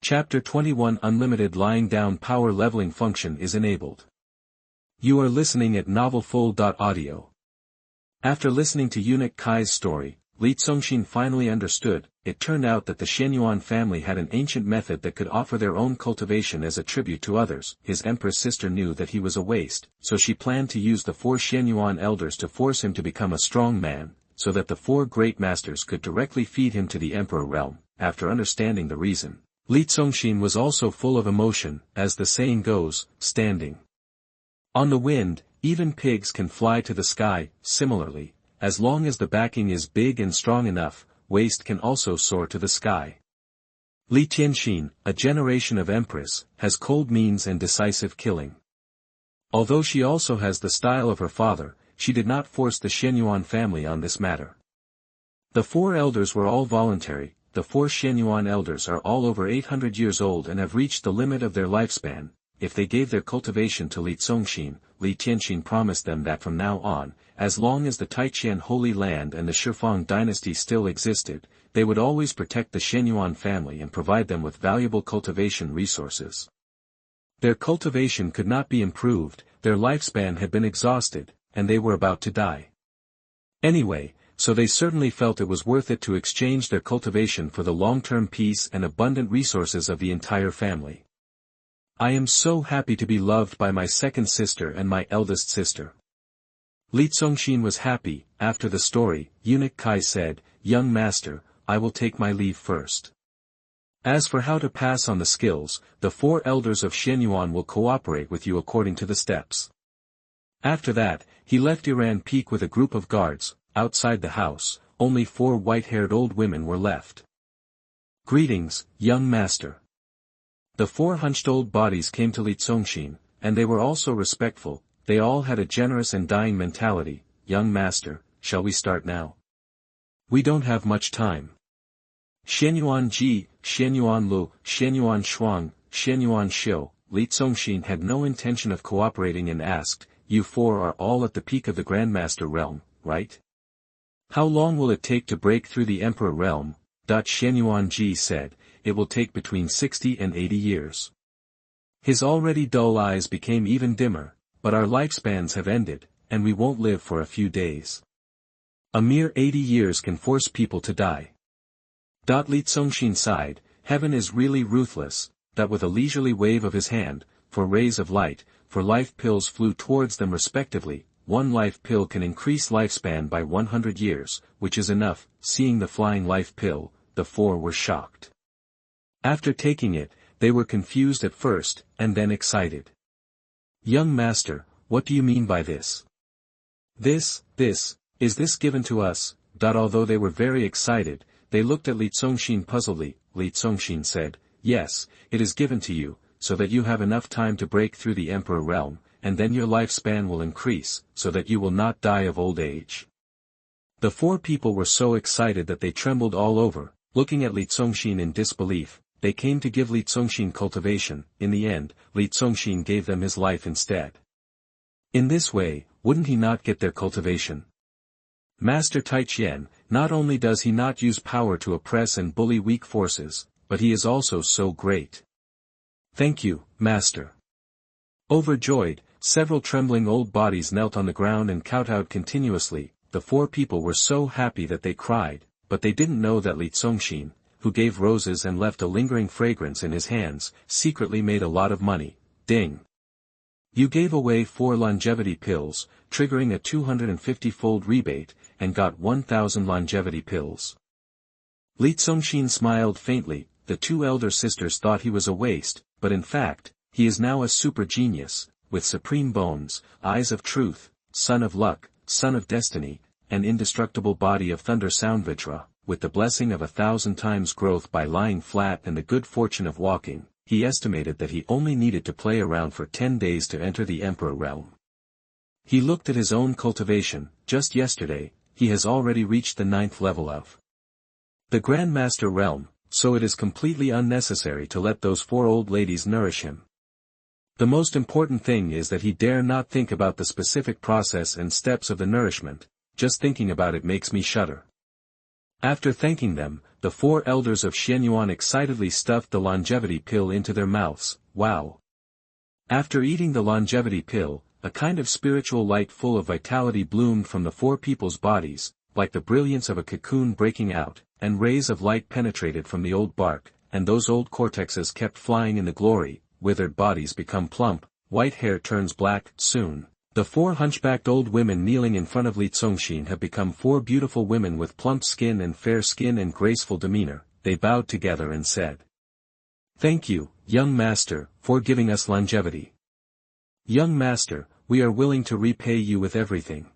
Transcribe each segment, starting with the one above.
Chapter 21 Unlimited Lying Down Power Leveling Function is enabled. You are listening at novelfull.audio. After listening to Eunuch Kai's story, Li Congxin finally understood. It turned out that the Shenyuan family had an ancient method that could offer their own cultivation as a tribute to others. His empress sister knew that he was a waste, so she planned to use the 4 Shenyuan elders to force him to become a strong man, so that the 4 great masters could directly feed him to the emperor realm. After understanding the reason, Li Congxin was also full of emotion, as the saying goes, standing on the wind, even pigs can fly to the sky. Similarly, as long as the backing is big and strong enough, waste can also soar to the sky. Li Tianba, a generation of empress, has cold means and decisive killing. Although she also has the style of her father, she did not force the Shenyuan family on this matter. The 4 elders were all voluntary. The 4 Shenyuan elders are all over 800 years old and have reached the limit of their lifespan. If they gave their cultivation to Li Congxin, Li Tianba promised them that from now on, as long as the Taiqian Holy Land and the Shifang dynasty still existed, they would always protect the Shenyuan family and provide them with valuable cultivation resources. Their cultivation could not be improved, their lifespan had been exhausted, and they were about to die. Anyway, so they certainly felt it was worth it to exchange their cultivation for the long-term peace and abundant resources of the entire family. I am so happy to be loved by my second sister and my eldest sister. Li Congxin was happy. After the story, Eunuch Kai said, "Young master, I will take my leave first. As for how to pass on the skills, the 4 elders of Shenyuan will cooperate with you according to the steps." After that, he left Iran Peak with a group of guards. Outside the house, only 4 white-haired old women were left. "Greetings, young master." The 4 hunched old bodies came to Li Congxin, and they were also respectful. They all had a generous and dying mentality. "Young master, shall we start now? We don't have much time." Shenyuan Ji, Shenyuan Lu, Shenyuan Shuang, Shenyuan Xiu. Li Congxin had no intention of cooperating and asked, "You 4 are all at the peak of the Grandmaster realm, right? How long will it take to break through the Emperor realm?" Shenyuan Ji said, "It will take between 60 and 80 years. His already dull eyes became even dimmer, "but our lifespans have ended, and we won't live for a few days. A mere 80 years can force people to die." Li Congxin sighed, "Heaven is really ruthless." With a leisurely wave of his hand, 4 rays of light, 4 life pills flew towards them respectively. 1 life pill can increase lifespan by 100 years, which is enough. Seeing the flying life pill, the 4 were shocked. After taking it, they were confused at first, and then excited. "Young master, what do you mean by this? Is this given to us?" Although they were very excited, they looked at Li Congxin puzzledly. Li Congxin said, "Yes, it is given to you, so that you have enough time to break through the Emperor realm, and then your lifespan will increase, so that you will not die of old age." The 4 people were so excited that they trembled all over, looking at Li Congxin in disbelief. They came to give Li Congxin cultivation. In the end, Li Congxin gave them his life instead. In this way, wouldn't he not get their cultivation? Master Taiqian, not only does he not use power to oppress and bully weak forces, but he is also so great. "Thank you, master." Overjoyed, several trembling old bodies knelt on the ground and kowtowed continuously. The 4 people were so happy that they cried, but they didn't know that Li Congxin, who gave roses and left a lingering fragrance in his hands, secretly made a lot of money. Ding! You gave away 4 longevity pills, triggering a 250-fold rebate, and got 1,000 longevity pills. Li Congxin smiled faintly. The 2 elder sisters thought he was a waste, but in fact, he is now a super genius, with supreme bones, eyes of truth, son of luck, son of destiny, an indestructible body of thunder Soundvitra, with the blessing of 1,000 times growth by lying flat and the good fortune of walking. He estimated that he only needed to play around for 10 days to enter the Emperor realm. He looked at his own cultivation. Just yesterday, he has already reached the 9th level of the Grandmaster realm, so it is completely unnecessary to let those 4 old ladies nourish him. The most important thing is that he dare not think about the specific process and steps of the nourishment. Just thinking about it makes me shudder. After thanking them, the 4 elders of Xianyuan excitedly stuffed the longevity pill into their mouths. Wow! After eating the longevity pill, a kind of spiritual light full of vitality bloomed from the 4 people's bodies, like the brilliance of a cocoon breaking out, and rays of light penetrated from the old bark, and those old cortexes kept flying in the glory. Withered bodies become plump, white hair turns black. Soon, the 4 hunchbacked old women kneeling in front of Li Tianba have become 4 beautiful women with plump skin and fair skin and graceful demeanor. They bowed together and said, "Thank you, young master, for giving us longevity. Young master, we are willing to repay you with everything."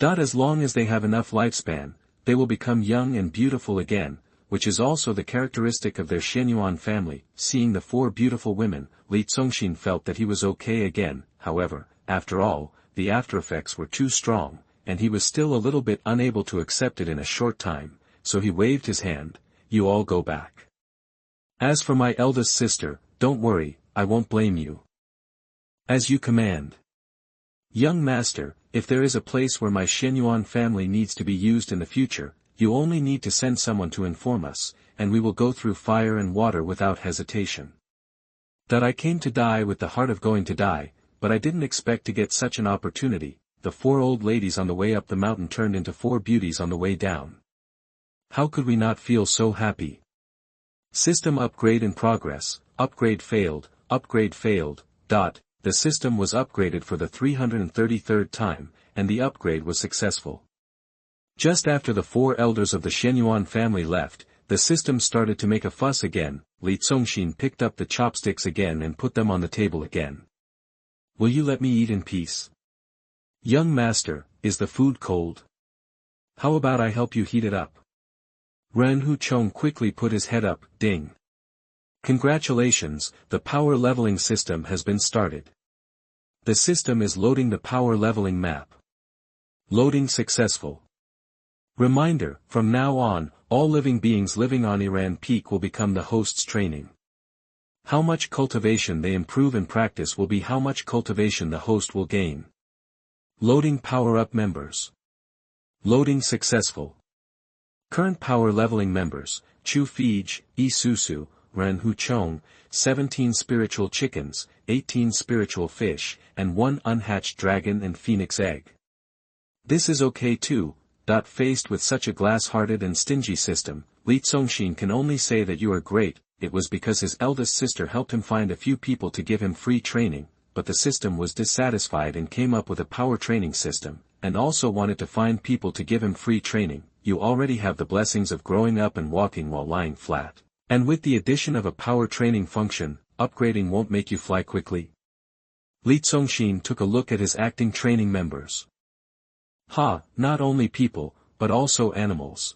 As long as they have enough lifespan, they will become young and beautiful again, which is also the characteristic of their Xianyuan family. Seeing the 4 beautiful women, Li Tianba felt that he was okay again. However, after all, the after-effects were too strong, and he was still a little bit unable to accept it in a short time, so he waved his hand. "You all go back. As for my eldest sister, don't worry, I won't blame you. As you command. Young master, if there is a place where my Xianyuan family needs to be used in the future, you only need to send someone to inform us, and we will go through fire and water without hesitation. That I came to die with the heart of going to die, but I didn't expect to get such an opportunity." The 4 old ladies on the way up the mountain turned into 4 beauties on the way down. How could we not feel so happy? System upgrade in progress. Upgrade failed. Upgrade failed. The system was upgraded for the 333rd time, and the upgrade was successful. Just after the 4 elders of the Xianyuan family left, the system started to make a fuss again. Li Tianba picked up the chopsticks again and put them on the table again. "Will you let me eat in peace? Young master, is the food cold? How about I help you heat it up?" Ren Huchong quickly put his head up. Ding. "Congratulations, the power leveling system has been started. The system is loading the power leveling map. Loading successful. Reminder, from now on, all living beings living on Iran Peak will become the host's training. How much cultivation they improve in practice will be how much cultivation the host will gain. Loading power-up members. Loading successful. Current power leveling members, Chu Fij, Isusu, Ren Huchong, 17 spiritual chickens, 18 spiritual fish, and 1 unhatched dragon and phoenix egg. This is okay too. Faced with such a glass-hearted and stingy system, Li Tianba can only say that you are great. It was because his eldest sister helped him find a few people to give him free training, but the system was dissatisfied and came up with a power training system, and also wanted to find people to give him free training. You already have the blessings of growing up and walking while lying flat. And with the addition of a power training function, upgrading won't make you fly quickly. Li Tianba took a look at his acting training members. Not only people, but also animals.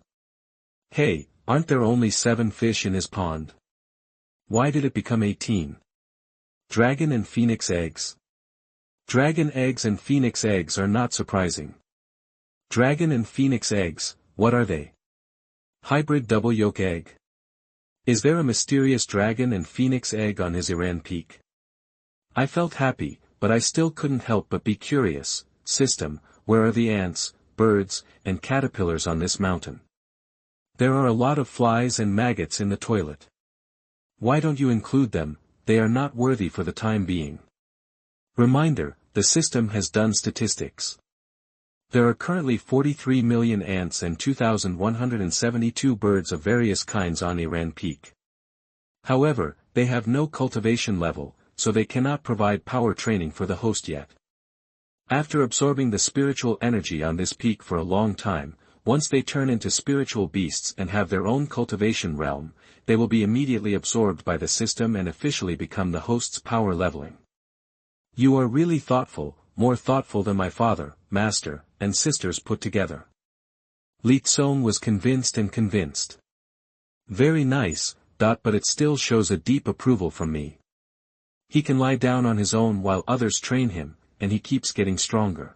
Hey, aren't there only 7 fish in his pond? Why did it become 18? Dragon and phoenix eggs. Dragon eggs and phoenix eggs are not surprising. Dragon and phoenix eggs, what are they? Hybrid double yolk egg. Is there a mysterious dragon and phoenix egg on his Iran Peak? I felt happy, but I still couldn't help but be curious. System, where are the ants, birds, and caterpillars on this mountain? There are a lot of flies and maggots in the toilet. Why don't you include them? They are not worthy for the time being. Reminder, the system has done statistics. There are currently 43 million ants and 2,172 birds of various kinds on Iran Peak. However, they have no cultivation level, so they cannot provide power training for the host yet. After absorbing the spiritual energy on this peak for a long time, once they turn into spiritual beasts and have their own cultivation realm, they will be immediately absorbed by the system and officially become the host's power leveling. You are really thoughtful, more thoughtful than my father, master, and sisters put together. Li Tianba was convinced and convinced. Very nice, but it still shows a deep approval from me. He can lie down on his own while others train him, and he keeps getting stronger.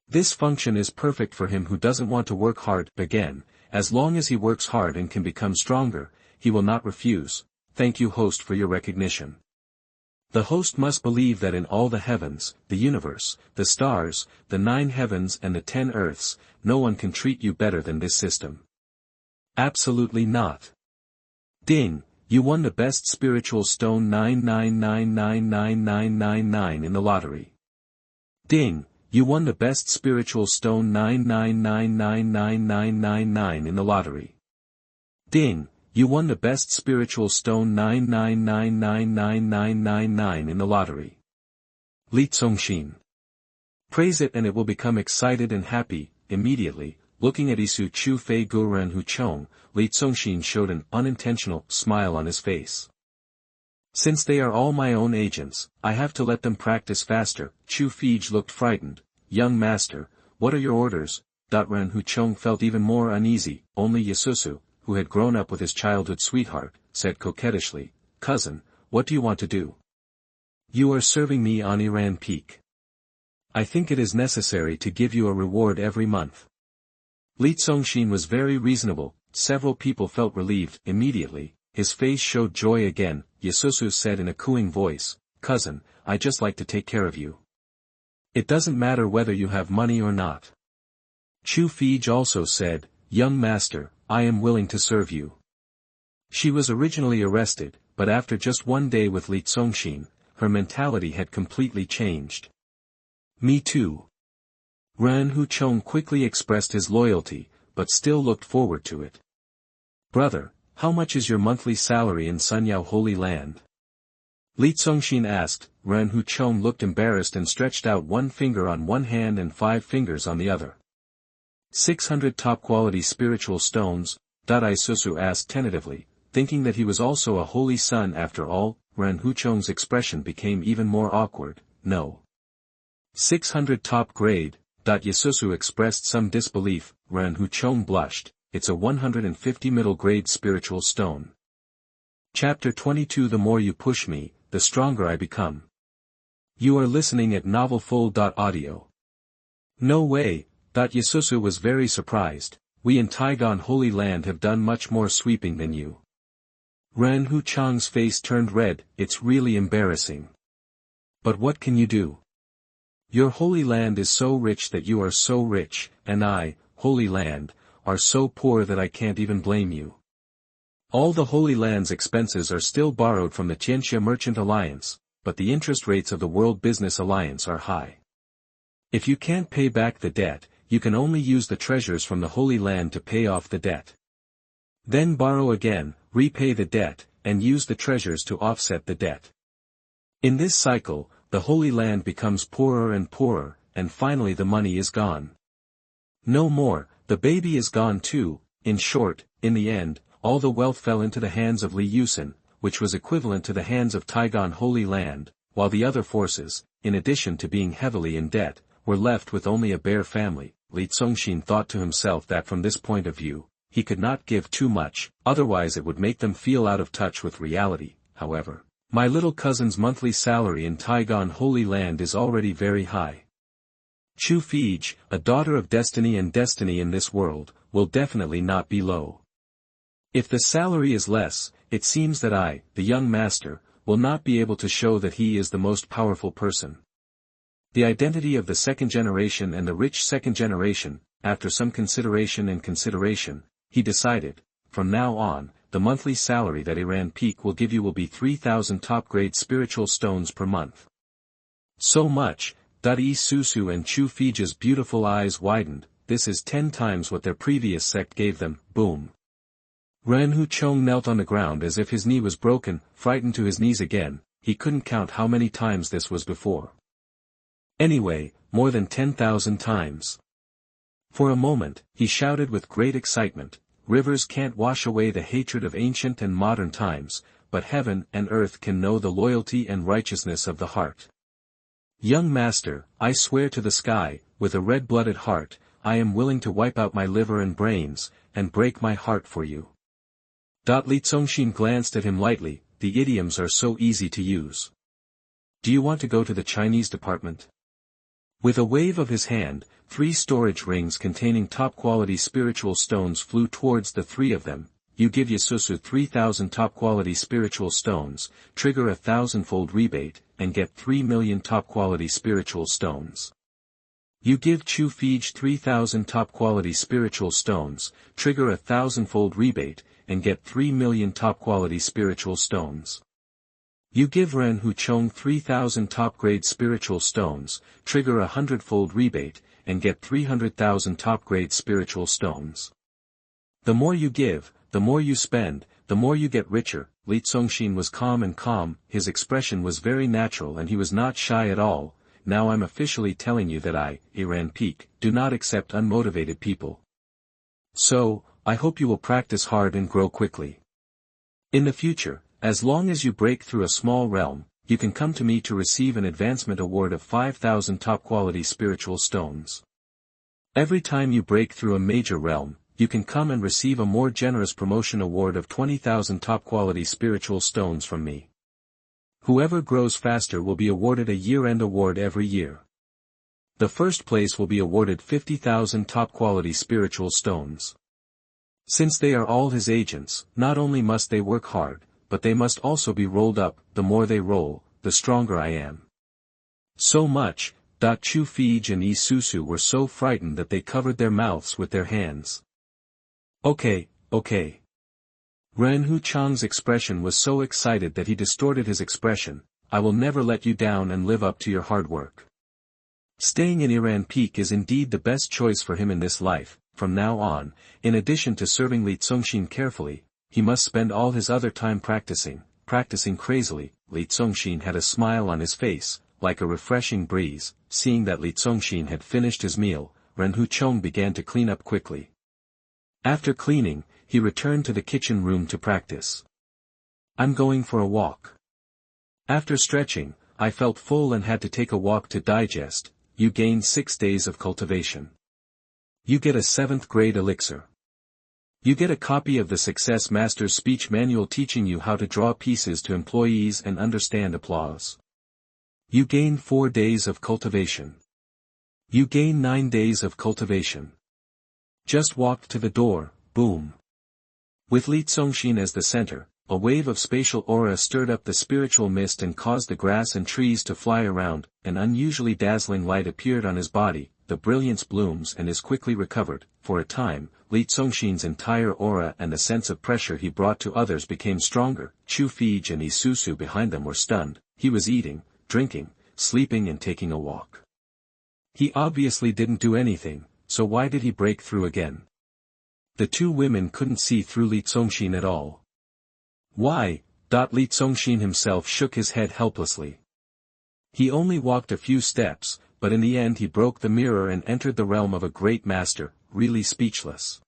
This function is perfect for him who doesn't want to work hard. Again, as long as he works hard and can become stronger, he will not refuse. Thank you, host, for your recognition. The host must believe that in all the heavens, the universe, the stars, the 9 heavens and the 10 earths, no one can treat you better than this system. Absolutely not. Ding, you won the best spiritual stone 9999999 in the lottery. Ding, you won the best spiritual stone 9999999 in the lottery. Ding, you won the best spiritual stone 9999999 in the lottery. Li Congxin. Praise it and it will become excited and happy. Immediately, looking at Isu Chu Fei Guren Hu Chong, Li Congxin showed an unintentional smile on his face. Since they are all my own agents, I have to let them practice faster. Chu Fei looked frightened. Young master, what are your orders? Ren Hu Chong felt even more uneasy. Only Yasusu, who had grown up with his childhood sweetheart, said coquettishly, cousin, what do you want to do? You are serving me on Iran Peak. I think it is necessary to give you a reward every month. Li Congxin was very reasonable. Several people felt relieved. Immediately, his face showed joy again. Yasusu said in a cooing voice, cousin, I just like to take care of you. It doesn't matter whether you have money or not. Chu Fei also said, young master, I am willing to serve you. She was originally arrested, but after just one day with Li Congxin, her mentality had completely changed. Me too. Ran Hu Chong quickly expressed his loyalty, but still looked forward to it. Brother, how much is your monthly salary in Sunyao Holy Land? Li Congxin asked. Ran Hu Chong looked embarrassed and stretched out one finger on one hand and 5 fingers on the other. 600 top-quality spiritual stones, Isusu asked tentatively, thinking that he was also a holy son after all. Ran Hu Chong's expression became even more awkward. No. 600 top grade, Yasusu expressed some disbelief. Ran Hu Chong blushed. It's a 150 middle grade spiritual stone. Chapter 22. The more you push me, the stronger I become. You are listening at novelfull.audio. No way, Yasusu was very surprised. We in Taigon Holy Land have done much more sweeping than you. Ran Hu Chong's face turned red. It's really embarrassing. But what can you do? Your Holy Land is so rich that you are so rich, and I, Holy Land, are so poor that I can't even blame you. All the Holy Land's expenses are still borrowed from the Tianxia Merchant Alliance, but the interest rates of the World Business Alliance are high. If you can't pay back the debt, you can only use the treasures from the Holy Land to pay off the debt. Then borrow again, repay the debt, and use the treasures to offset the debt. In this cycle, the Holy Land becomes poorer and poorer, and finally the money is gone. No more, the baby is gone too. In short, in the end, all the wealth fell into the hands of Li Yusin, which was equivalent to the hands of Taigon Holy Land, while the other forces, in addition to being heavily in debt, were left with only a bare family. Li Congxin thought to himself that from this point of view, he could not give too much, otherwise it would make them feel out of touch with reality. However, my little cousin's monthly salary in Taigon Holy Land is already very high. Chu Fei, a daughter of destiny and destiny in this world, will definitely not be low. If the salary is less, it seems that I, the young master, will not be able to show that he is the most powerful person. The identity of the second generation and the rich second generation, after some consideration, he decided, from now on, the monthly salary that Iran Peak will give you will be 3,000 top-grade spiritual stones per month. So much, Susu and Chu Fei's beautiful eyes widened. This is 10 times what their previous sect gave them. Boom. Ran Hu Chong knelt on the ground as if his knee was broken, frightened to his knees again. He couldn't count how many times this was before. Anyway, more than 10,000 times. For a moment, he shouted with great excitement, rivers can't wash away the hatred of ancient and modern times, but heaven and earth can know the loyalty and righteousness of the heart. Young master, I swear to the sky, with a red-blooded heart, I am willing to wipe out my liver and brains, and break my heart for you. Li Congxin glanced at him lightly. The idioms are so easy to use. Do you want to go to the Chinese department? With a wave of his hand, 3 storage rings containing top-quality spiritual stones flew towards the 3 of them. You give Yasusu 3,000 top-quality spiritual stones, trigger a 1,000-fold rebate, and get 3 million top-quality spiritual stones. You give Chu Fij 3,000 top-quality spiritual stones, trigger a 1,000-fold rebate, and get 3 million top-quality spiritual stones. You give Ren Huchong 3,000 top-grade spiritual stones, trigger a 100-fold rebate, and get 300,000 top-grade spiritual stones. The more you give, the more you spend, the more you get richer. Li Congxin was calm, his expression was very natural and he was not shy at all. Now I'm officially telling you that I, Iran Peak, do not accept unmotivated people. So, I hope you will practice hard and grow quickly. In the future, as long as you break through a small realm, you can come to me to receive an advancement award of 5,000 top-quality spiritual stones. Every time you break through a major realm, you can come and receive a more generous promotion award of 20,000 top-quality spiritual stones from me. Whoever grows faster will be awarded a year-end award every year. The first place will be awarded 50,000 top-quality spiritual stones. Since they are all his agents, not only must they work hard, but they must also be rolled up. The more they roll, the stronger I am. So much, Chu Fij and Isusu were so frightened that they covered their mouths with their hands. Okay. Ren Huchong's expression was so excited that he distorted his expression. I will never let you down and live up to your hard work. Staying in Iran Peak is indeed the best choice for him in this life. From now on, in addition to serving Li Congxin carefully, he must spend all his other time practicing crazily. Li Congxin had a smile on his face, like a refreshing breeze. Seeing that Li Congxin had finished his meal, Ren Huchong began to clean up quickly. After cleaning, he returned to the kitchen room to practice. I'm going for a walk. After stretching, I felt full and had to take a walk to digest. You gain 6 days of cultivation. You get a 7th grade elixir. You get a copy of the Success Master's speech manual teaching you how to draw pieces to employees and understand applause. You gain 4 days of cultivation. You gain 9 days of cultivation. Just walked to the door, boom. With Li Congxin as the center, a wave of spatial aura stirred up the spiritual mist and caused the grass and trees to fly around. An unusually dazzling light appeared on his body, the brilliance blooms and is quickly recovered. For a time, Li Congxin's entire aura and the sense of pressure he brought to others became stronger. Chu Fij and Isusu behind them were stunned. He was eating, drinking, sleeping and taking a walk. He obviously didn't do anything, so why did he break through again? The two women couldn't see through Li Congxin at all. Why? Li Congxin himself shook his head helplessly. He only walked a few steps, but in the end he broke the mirror and entered the realm of a great master, really speechless.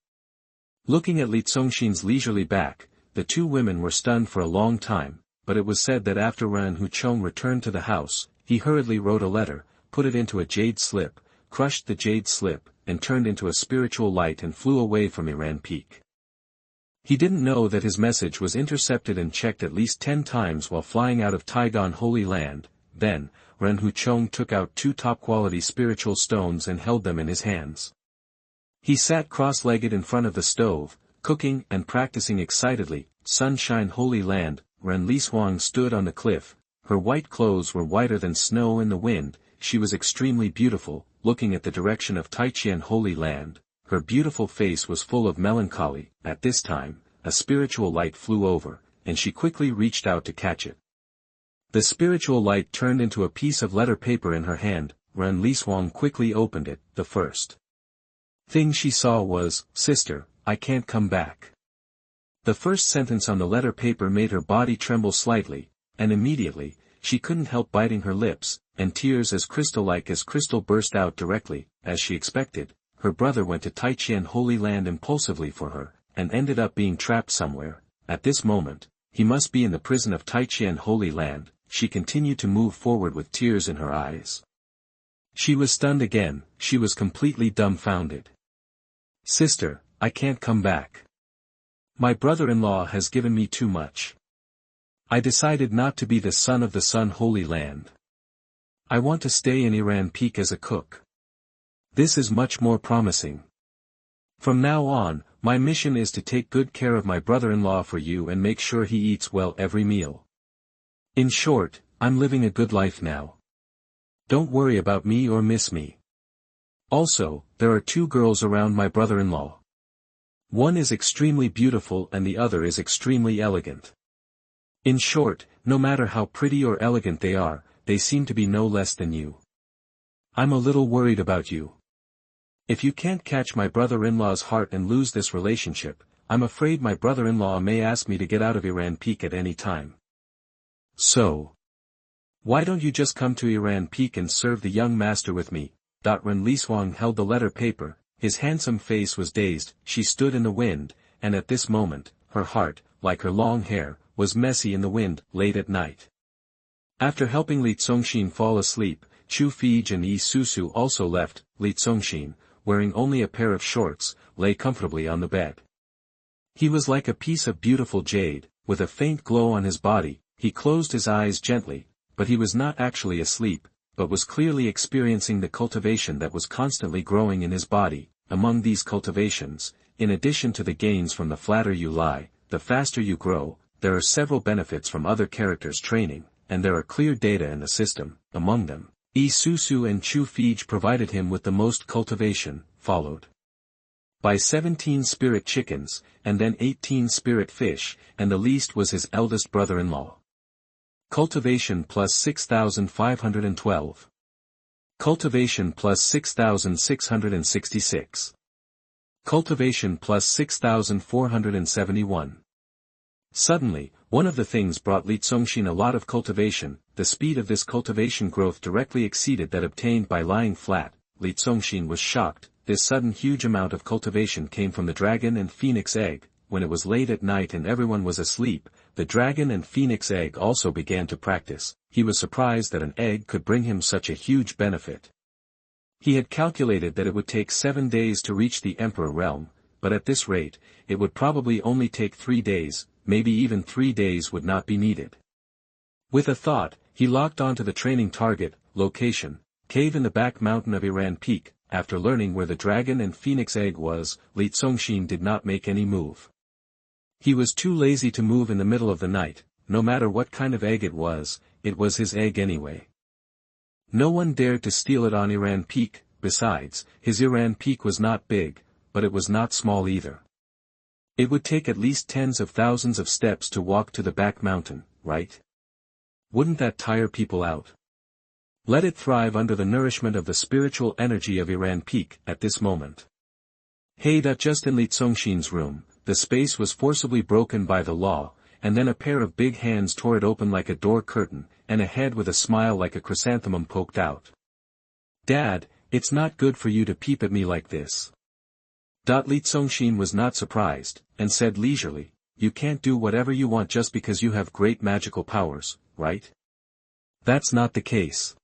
Looking at Li Congxin's leisurely back, the two women were stunned for a long time, but it was said that after Ren Huchong returned to the house, he hurriedly wrote a letter, put it into a jade slip, crushed the jade slip, and turned into a spiritual light and flew away from Iran Peak. He didn't know that his message was intercepted and checked at least 10 times while flying out of Taigon Holy Land. Then, Ren Huchong took out 2 top-quality spiritual stones and held them in his hands. He sat cross-legged in front of the stove, cooking and practicing excitedly. Sunshine Holy Land. Ren Lishuang stood on the cliff. Her white clothes were whiter than snow in the wind. She was extremely beautiful. Looking at the direction of Taichian Holy Land, her beautiful face was full of melancholy. At this time, a spiritual light flew over, and she quickly reached out to catch it. The spiritual light turned into a piece of letter paper in her hand. Ren Lishuang quickly opened it. The first thing she saw was, "Sister, I can't come back." The first sentence on the letter paper made her body tremble slightly, and immediately, she couldn't help biting her lips, and tears as crystal-like as crystal burst out directly. As she expected, her brother went to Taichian Holy Land impulsively for her, and ended up being trapped somewhere. At this moment, he must be in the prison of Taichian Holy Land. She continued to move forward with tears in her eyes. She was stunned again. She was completely dumbfounded. "Sister, I can't come back. My brother-in-law has given me too much. I decided not to be the son of the Sun Holy Land. I want to stay in Iran Peak as a cook. This is much more promising. From now on, my mission is to take good care of my brother-in-law for you and make sure he eats well every meal. In short, I'm living a good life now. Don't worry about me or miss me." Also, there are two girls around my brother-in-law. One is extremely beautiful and the other is extremely elegant. In short, no matter how pretty or elegant they are, they seem to be no less than you. I'm a little worried about you. If you can't catch my brother-in-law's heart and lose this relationship, I'm afraid my brother-in-law may ask me to get out of Iran Peak at any time. So, why don't you just come to Iran Peak and serve the young master with me? When Li Xuang held the letter paper, his handsome face was dazed. She stood in the wind, and at this moment, her heart, like her long hair, was messy in the wind, late at night. After helping Li Congxin fall asleep, Chu Fij and Yi Susu also left. Li Congxin, wearing only a pair of shorts, lay comfortably on the bed. He was like a piece of beautiful jade, with a faint glow on his body. He closed his eyes gently, but he was not actually asleep, but was clearly experiencing the cultivation that was constantly growing in his body. Among these cultivations, in addition to the gains from the flatter you lie, the faster you grow, there are several benefits from other characters' training, and there are clear data in the system. Among them, Isusu and Chu Fij provided him with the most cultivation, followed by 17 spirit chickens, and then 18 spirit fish, and the least was his eldest brother-in-law. Cultivation plus 6,512. Cultivation plus 6,666. Cultivation plus 6,471. Suddenly, one of the things brought Li Congxin a lot of cultivation. The speed of this cultivation growth directly exceeded that obtained by lying flat. Li Congxin was shocked. This sudden huge amount of cultivation came from the dragon and phoenix egg. When it was late at night and everyone was asleep, the dragon and phoenix egg also began to practice. He was surprised that an egg could bring him such a huge benefit. He had calculated that it would take 7 days to reach the Emperor realm, but at this rate, it would probably only take 3 days, maybe even 3 days would not be needed. With a thought, he locked onto the training target, location, cave in the back mountain of Iran Peak. After learning where the dragon and phoenix egg was, Li Congxin did not make any move. He was too lazy to move in the middle of the night. No matter what kind of egg it was his egg anyway. No one dared to steal it on Iran Peak. Besides, his Iran Peak was not big, but it was not small either. It would take at least tens of thousands of steps to walk to the back mountain, right? Wouldn't that tire people out? Let it thrive under the nourishment of the spiritual energy of Iran Peak at this moment. Hey, that just in Li Congxin's room, the space was forcibly broken by the law, and then a pair of big hands tore it open like a door curtain, and a head with a smile like a chrysanthemum poked out. Dad, it's not good for you to peep at me like this. Li Congxin was not surprised, and said leisurely, you can't do whatever you want just because you have great magical powers, right? That's not the case.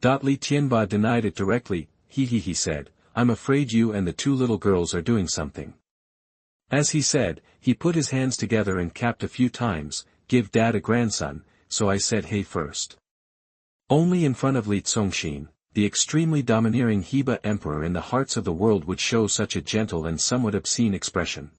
Li Tianba denied it directly. He said, I'm afraid you and the two little girls are doing something. As he said, he put his hands together and capped a few times, give Dad a grandson, so I said hey first. Only in front of Li Congxin, the extremely domineering Heba emperor in the hearts of the world would show such a gentle and somewhat obscene expression.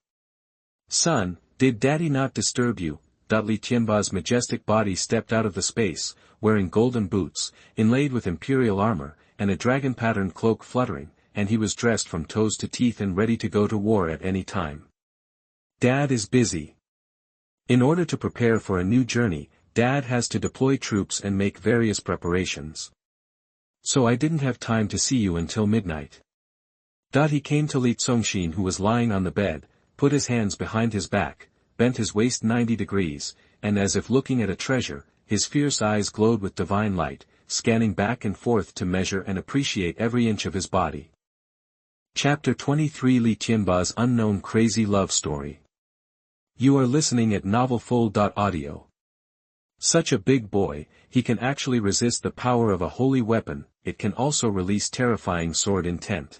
Son, did Daddy not disturb you? Li Tianba's majestic body stepped out of the space, wearing golden boots, inlaid with imperial armor, and a dragon-patterned cloak fluttering, and he was dressed from toes to teeth and ready to go to war at any time. Dad is busy. In order to prepare for a new journey, Dad has to deploy troops and make various preparations. So I didn't have time to see you until midnight. He came to Li Congxin, who was lying on the bed, put his hands behind his back, bent his waist 90 degrees, and as if looking at a treasure, his fierce eyes glowed with divine light, scanning back and forth to measure and appreciate every inch of his body. Chapter 23: Li Tianba's Unknown Crazy Love Story. You are listening at novelfull.audio. Such a big boy, he can actually resist the power of a holy weapon. It can also release terrifying sword intent.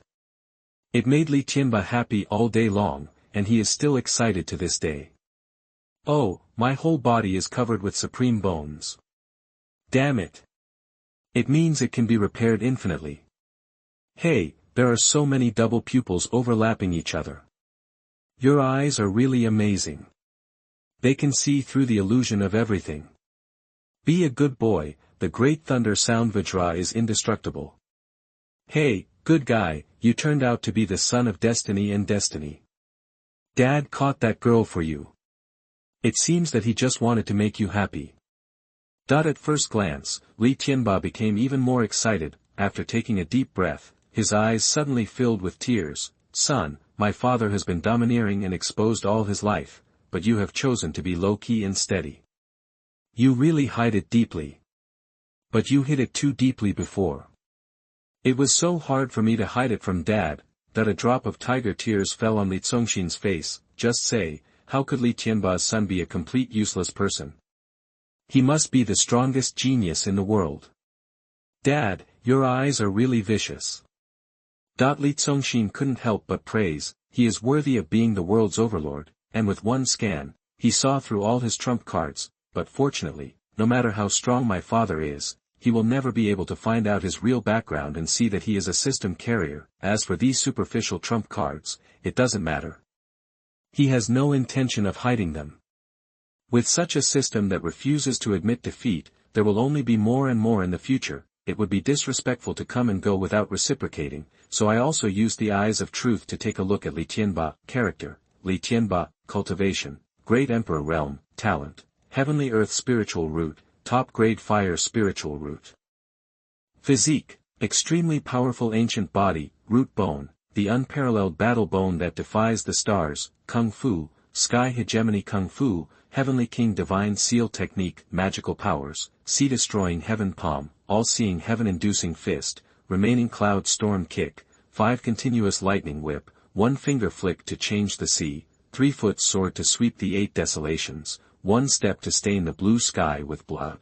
It made Li Tianba happy all day long, and he is still excited to this day. Oh, my whole body is covered with supreme bones. Damn it. It means it can be repaired infinitely. Hey, there are so many double pupils overlapping each other. Your eyes are really amazing. They can see through the illusion of everything. Be a good boy, the great thunder sound Vajra is indestructible. Hey, Good guy, you turned out to be the son of destiny and destiny. Dad caught that girl for you. It seems that he just wanted to make you happy. At first glance, Li Tianba became even more excited. After taking a deep breath, his eyes suddenly filled with tears. Son, my father has been domineering and exposed all his life, but you have chosen to be low-key and steady. You really hide it deeply. But you hid it too deeply before. It was so hard for me to hide it from Dad, that a drop of tiger tears fell on Li Congxin's face. Just say, how could Li Tianba's son be a complete useless person? He must be the strongest genius in the world. Dad, your eyes are really vicious. Li Congxin couldn't help but praise, he is worthy of being the world's overlord, and with one scan, he saw through all his trump cards, but fortunately, no matter how strong my father is, he will never be able to find out his real background and see that he is a system carrier. As for these superficial trump cards, it doesn't matter. He has no intention of hiding them. With such a system that refuses to admit defeat, there will only be more and more in the future. It would be disrespectful to come and go without reciprocating, so I also used the eyes of truth to take a look at Li Tianba, character, Li Tianba, cultivation, great emperor realm, talent, heavenly earth spiritual root, top grade fire spiritual root. Physique, extremely powerful ancient body, root bone, the unparalleled battle bone that defies the stars, kung fu, sky hegemony kung fu, heavenly king divine seal technique, magical powers, sea-destroying heaven palm, all-seeing heaven-inducing fist, remaining cloud storm kick, 5 continuous lightning whip, 1 finger flick to change the sea, 3-foot sword to sweep the 8 desolations, 1 step to stain the blue sky with blood.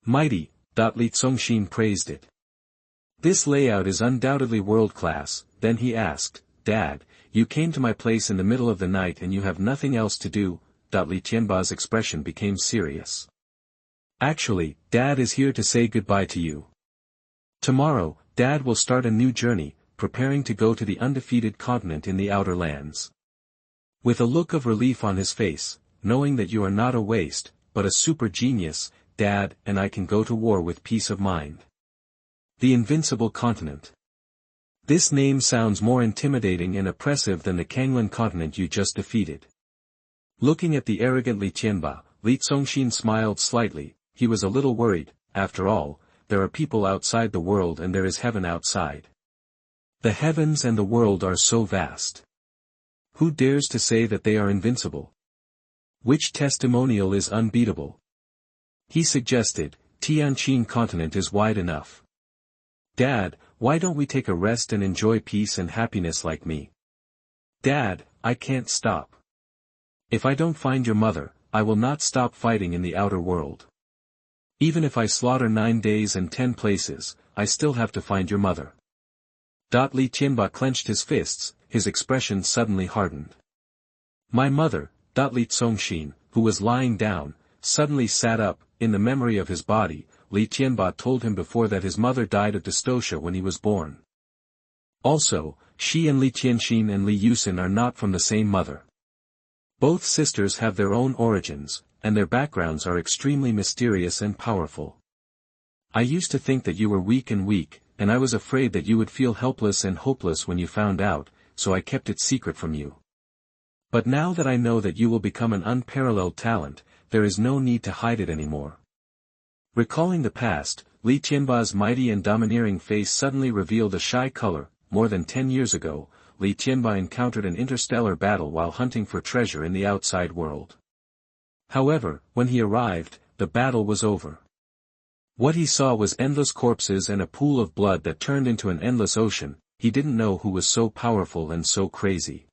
Mighty, Li Congxin praised it. This layout is undoubtedly world-class. Then he asked, Dad, you came to my place in the middle of the night and you have nothing else to do. Li Tianba's expression became serious. Actually, Dad is here to say goodbye to you. Tomorrow, Dad will start a new journey, preparing to go to the undefeated continent in the outer lands. With a look of relief on his face, knowing that you are not a waste, but a super genius, Dad and I can go to war with peace of mind. The invincible continent. This name sounds more intimidating and oppressive than the Congxin continent you just defeated. Looking at the arrogant Li Tianba, Li Congxin smiled slightly. He was a little worried. After all, there are people outside the world and there is heaven outside. The heavens and the world are so vast. Who dares to say that they are invincible? Which testimonial is unbeatable? He suggested, Tianqin continent is wide enough. Dad, why don't we take a rest and enjoy peace and happiness like me? Dad, I can't stop. If I don't find your mother, I will not stop fighting in the outer world. Even if I slaughter 9 days and 10 places, I still have to find your mother. Li Tianba clenched his fists, his expression suddenly hardened. My mother, Li Congxin, who was lying down, suddenly sat up. In the memory of his body, Li Tianba told him before that his mother died of dystocia when he was born. Also, she and Li Tianxin and Li Yusin are not from the same mother. Both sisters have their own origins, and their backgrounds are extremely mysterious and powerful. I used to think that you were weak, and I was afraid that you would feel helpless and hopeless when you found out, so I kept it secret from you. But now that I know that you will become an unparalleled talent, there is no need to hide it anymore. Recalling the past, Li Tianba's mighty and domineering face suddenly revealed a shy color. More than 10 years ago, Li Tianba encountered an interstellar battle while hunting for treasure in the outside world. However, when he arrived, the battle was over. What he saw was endless corpses and a pool of blood that turned into an endless ocean. He didn't know who was so powerful and so crazy.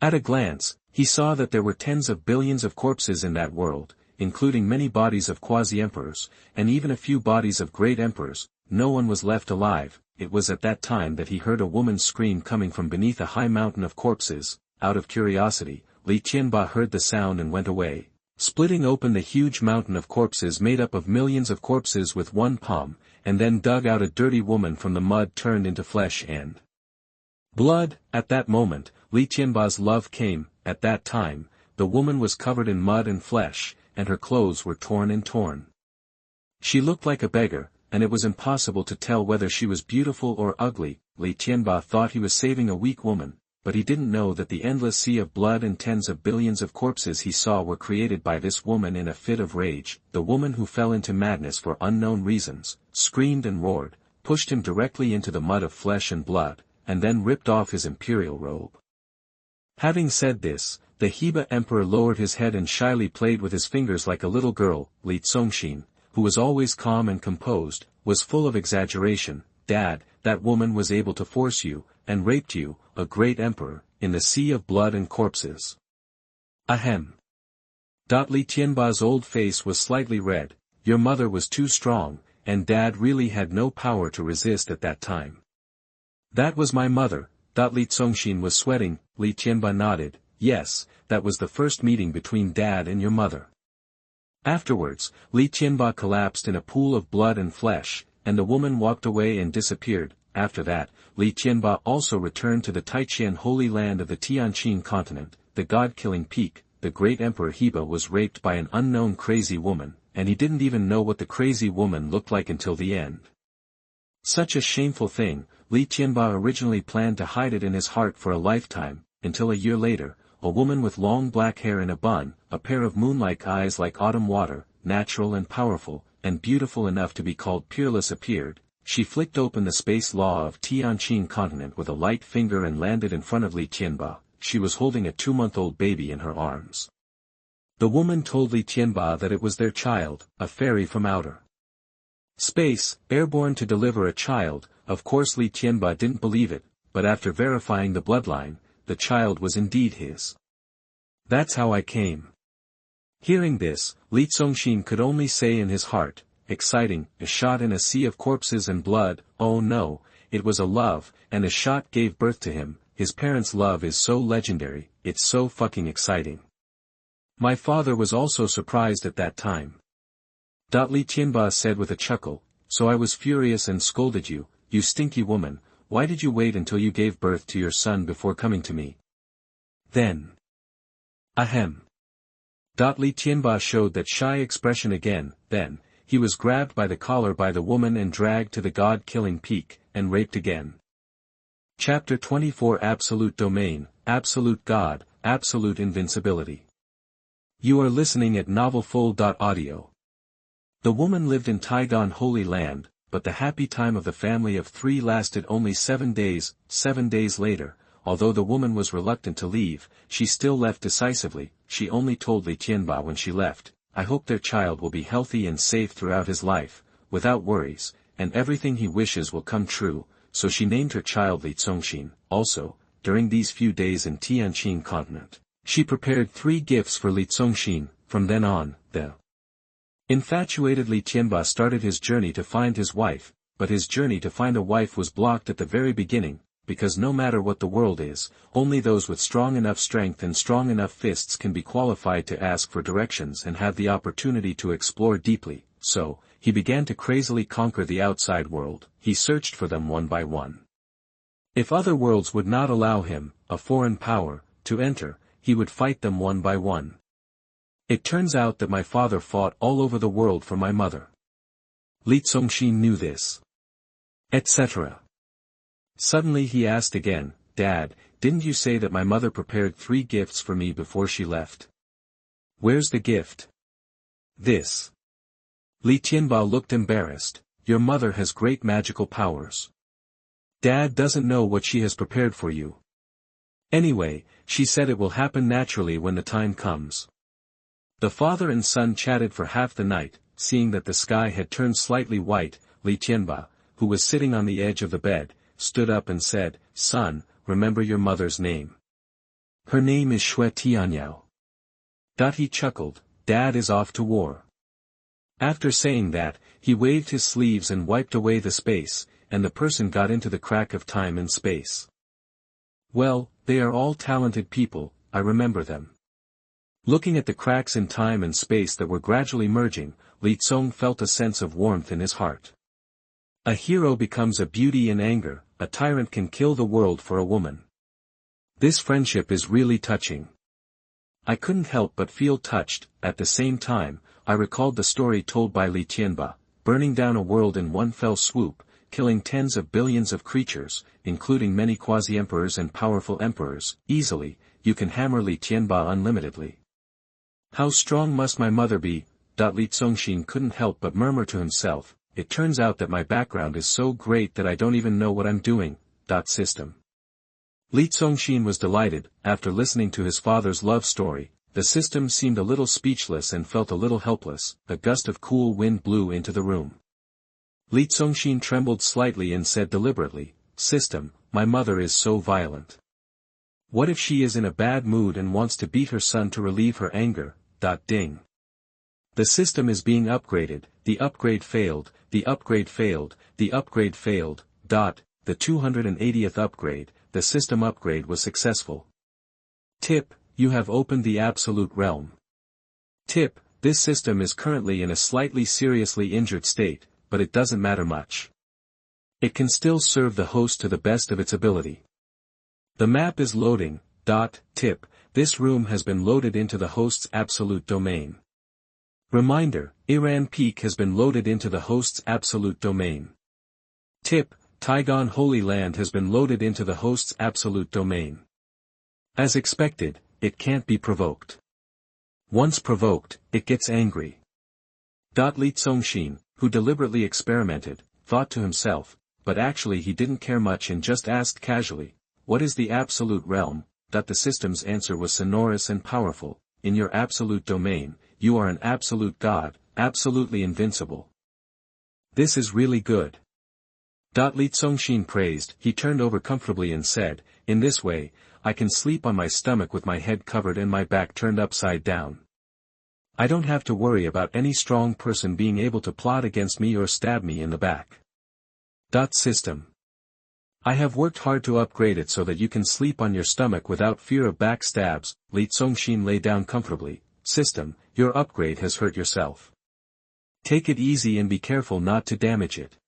At a glance, he saw that there were tens of billions of corpses in that world, including many bodies of quasi-emperors, and even a few bodies of great emperors. No one was left alive. It was at that time that he heard a woman's scream coming from beneath a high mountain of corpses. Out of curiosity, Li Tianba heard the sound and went away, splitting open the huge mountain of corpses made up of millions of corpses with one palm, and then dug out a dirty woman from the mud turned into flesh and blood. At that moment, Li Tianba's love came. At that time, the woman was covered in mud and flesh, and her clothes were torn and torn. She looked like a beggar, and it was impossible to tell whether she was beautiful or ugly. Li Tianba thought he was saving a weak woman, but he didn't know that the endless sea of blood and tens of billions of corpses he saw were created by this woman in a fit of rage. The woman who fell into madness for unknown reasons, screamed and roared, pushed him directly into the mud of flesh and blood, and then ripped off his imperial robe. Having said this, the Heba emperor lowered his head and shyly played with his fingers like a little girl. Li Tianba, who was always calm and composed, was full of exaggeration. Dad, that woman was able to force you, and raped you, a great emperor, in the sea of blood and corpses. Ahem. Li Tianba's old face was slightly red. Your mother was too strong, and Dad really had no power to resist at that time. That was my mother. Li Tianba was sweating. Li Tianba nodded. Yes, that was the first meeting between Dad and your mother. Afterwards, Li Tianba collapsed in a pool of blood and flesh, and the woman walked away and disappeared. After that, Li Tianba also returned to the Taiqian holy land of the Tianqin continent, the god-killing peak. The great emperor Heba was raped by an unknown crazy woman, and he didn't even know what the crazy woman looked like until the end. Such a shameful thing. Li Tianba originally planned to hide it in his heart for a lifetime, until a year later, a woman with long black hair in a bun, a pair of moon-like eyes like autumn water, natural and powerful, and beautiful enough to be called peerless appeared. She flicked open the space law of Tianqin continent with a light finger and landed in front of Li Tianba. She was holding a 2-month-old baby in her arms. The woman told Li Tianba that it was their child, a fairy from outer space, airborne to deliver a child. Of course Li Tianba didn't believe it, but after verifying the bloodline, the child was indeed his. That's how I came. Hearing this, Li Tianba could only say in his heart, exciting, a shot in a sea of corpses and blood. Oh no, it was a love, and a shot gave birth to him. His parents' love is so legendary, it's so fucking exciting. My father was also surprised at that time. Li Tianba said with a chuckle, so I was furious and scolded you, you stinky woman. Why did you wait until you gave birth to your son before coming to me? Then. Ahem. Li Tianba showed that shy expression again. Then, he was grabbed by the collar by the woman and dragged to the god-killing peak, and raped again. Chapter 24 Absolute Domain, Absolute God, Absolute Invincibility. You are listening at novelfull.audio. The woman lived in Taigan Holy Land, but the happy time of the family of 3 lasted only 7 days. 7 days later, although the woman was reluctant to leave, she still left decisively. She only told Li Tianba when she left, I hope their child will be healthy and safe throughout his life, without worries, and everything he wishes will come true. So she named her child Li Tianba. Also, during these few days in Tianqin continent, she prepared 3 gifts for Li Tianba. From then on, the infatuated Li Tianba started his journey to find his wife, but his journey to find a wife was blocked at the very beginning, because no matter what the world is, only those with strong enough strength and strong enough fists can be qualified to ask for directions and have the opportunity to explore deeply. So, he began to crazily conquer the outside world. He searched for them one by one. If other worlds would not allow him, a foreign power, to enter, he would fight them one by one. It turns out that my father fought all over the world for my mother. Li Tianba knew this. Etc. Suddenly he asked again, Dad, didn't you say that my mother prepared 3 gifts for me before she left? Where's the gift? This. Li Tianba looked embarrassed. Your mother has great magical powers. Dad doesn't know what she has prepared for you. Anyway, she said it will happen naturally when the time comes. The father and son chatted for half the night. Seeing that the sky had turned slightly white, Li Tianba, who was sitting on the edge of the bed, stood up and said, Son, remember your mother's name. Her name is Xue Tianyao. He chuckled, Dad is off to war. After saying that, he waved his sleeves and wiped away the space, and the person got into the crack of time and space. Well, they are all talented people, I remember them. Looking at the cracks in time and space that were gradually merging, Li Tianba felt a sense of warmth in his heart. A hero becomes a beauty in anger, a tyrant can kill the world for a woman. This friendship is really touching. I couldn't help but feel touched. At the same time, I recalled the story told by Li Tianba, burning down a world in one fell swoop, killing tens of billions of creatures, including many quasi-emperors and powerful emperors, easily, you can hammer Li Tianba unlimitedly. How strong must my mother be? Li Congxin couldn't help but murmur to himself, it turns out that my background is so great that I don't even know what I'm doing. System. Li Congxin was delighted. After listening to his father's love story, the system seemed a little speechless and felt a little helpless. A gust of cool wind blew into the room. Li Congxin trembled slightly and said deliberately, "System, my mother is so violent. What if she is in a bad mood and wants to beat her son to relieve her anger?" Ding. The system is being upgraded, the upgrade failed, the upgrade failed, the upgrade failed. The 280th upgrade, the system upgrade was successful. Tip, you have opened the absolute realm. Tip, this system is currently in a slightly seriously injured state, but it doesn't matter much. It can still serve the host to the best of its ability. The map is loading. Tip, this room has been loaded into the host's absolute domain. Reminder, Iran Peak has been loaded into the host's absolute domain. Tip, Taigon Holy Land has been loaded into the host's absolute domain. As expected, it can't be provoked. Once provoked, it gets angry. Li Congxin, who deliberately experimented, thought to himself, but actually he didn't care much and just asked casually, "What is the absolute realm?" The system's answer was sonorous and powerful, "In your absolute domain, you are an absolute god, absolutely invincible." This is really good. Li Congxin praised. He turned over comfortably and said, "In this way, I can sleep on my stomach with my head covered and my back turned upside down. I don't have to worry about any strong person being able to plot against me or stab me in the back." System. I have worked hard to upgrade it so that you can sleep on your stomach without fear of back stabs. Li Congxin lay down comfortably. System, your upgrade has hurt yourself. Take it easy and be careful not to damage it.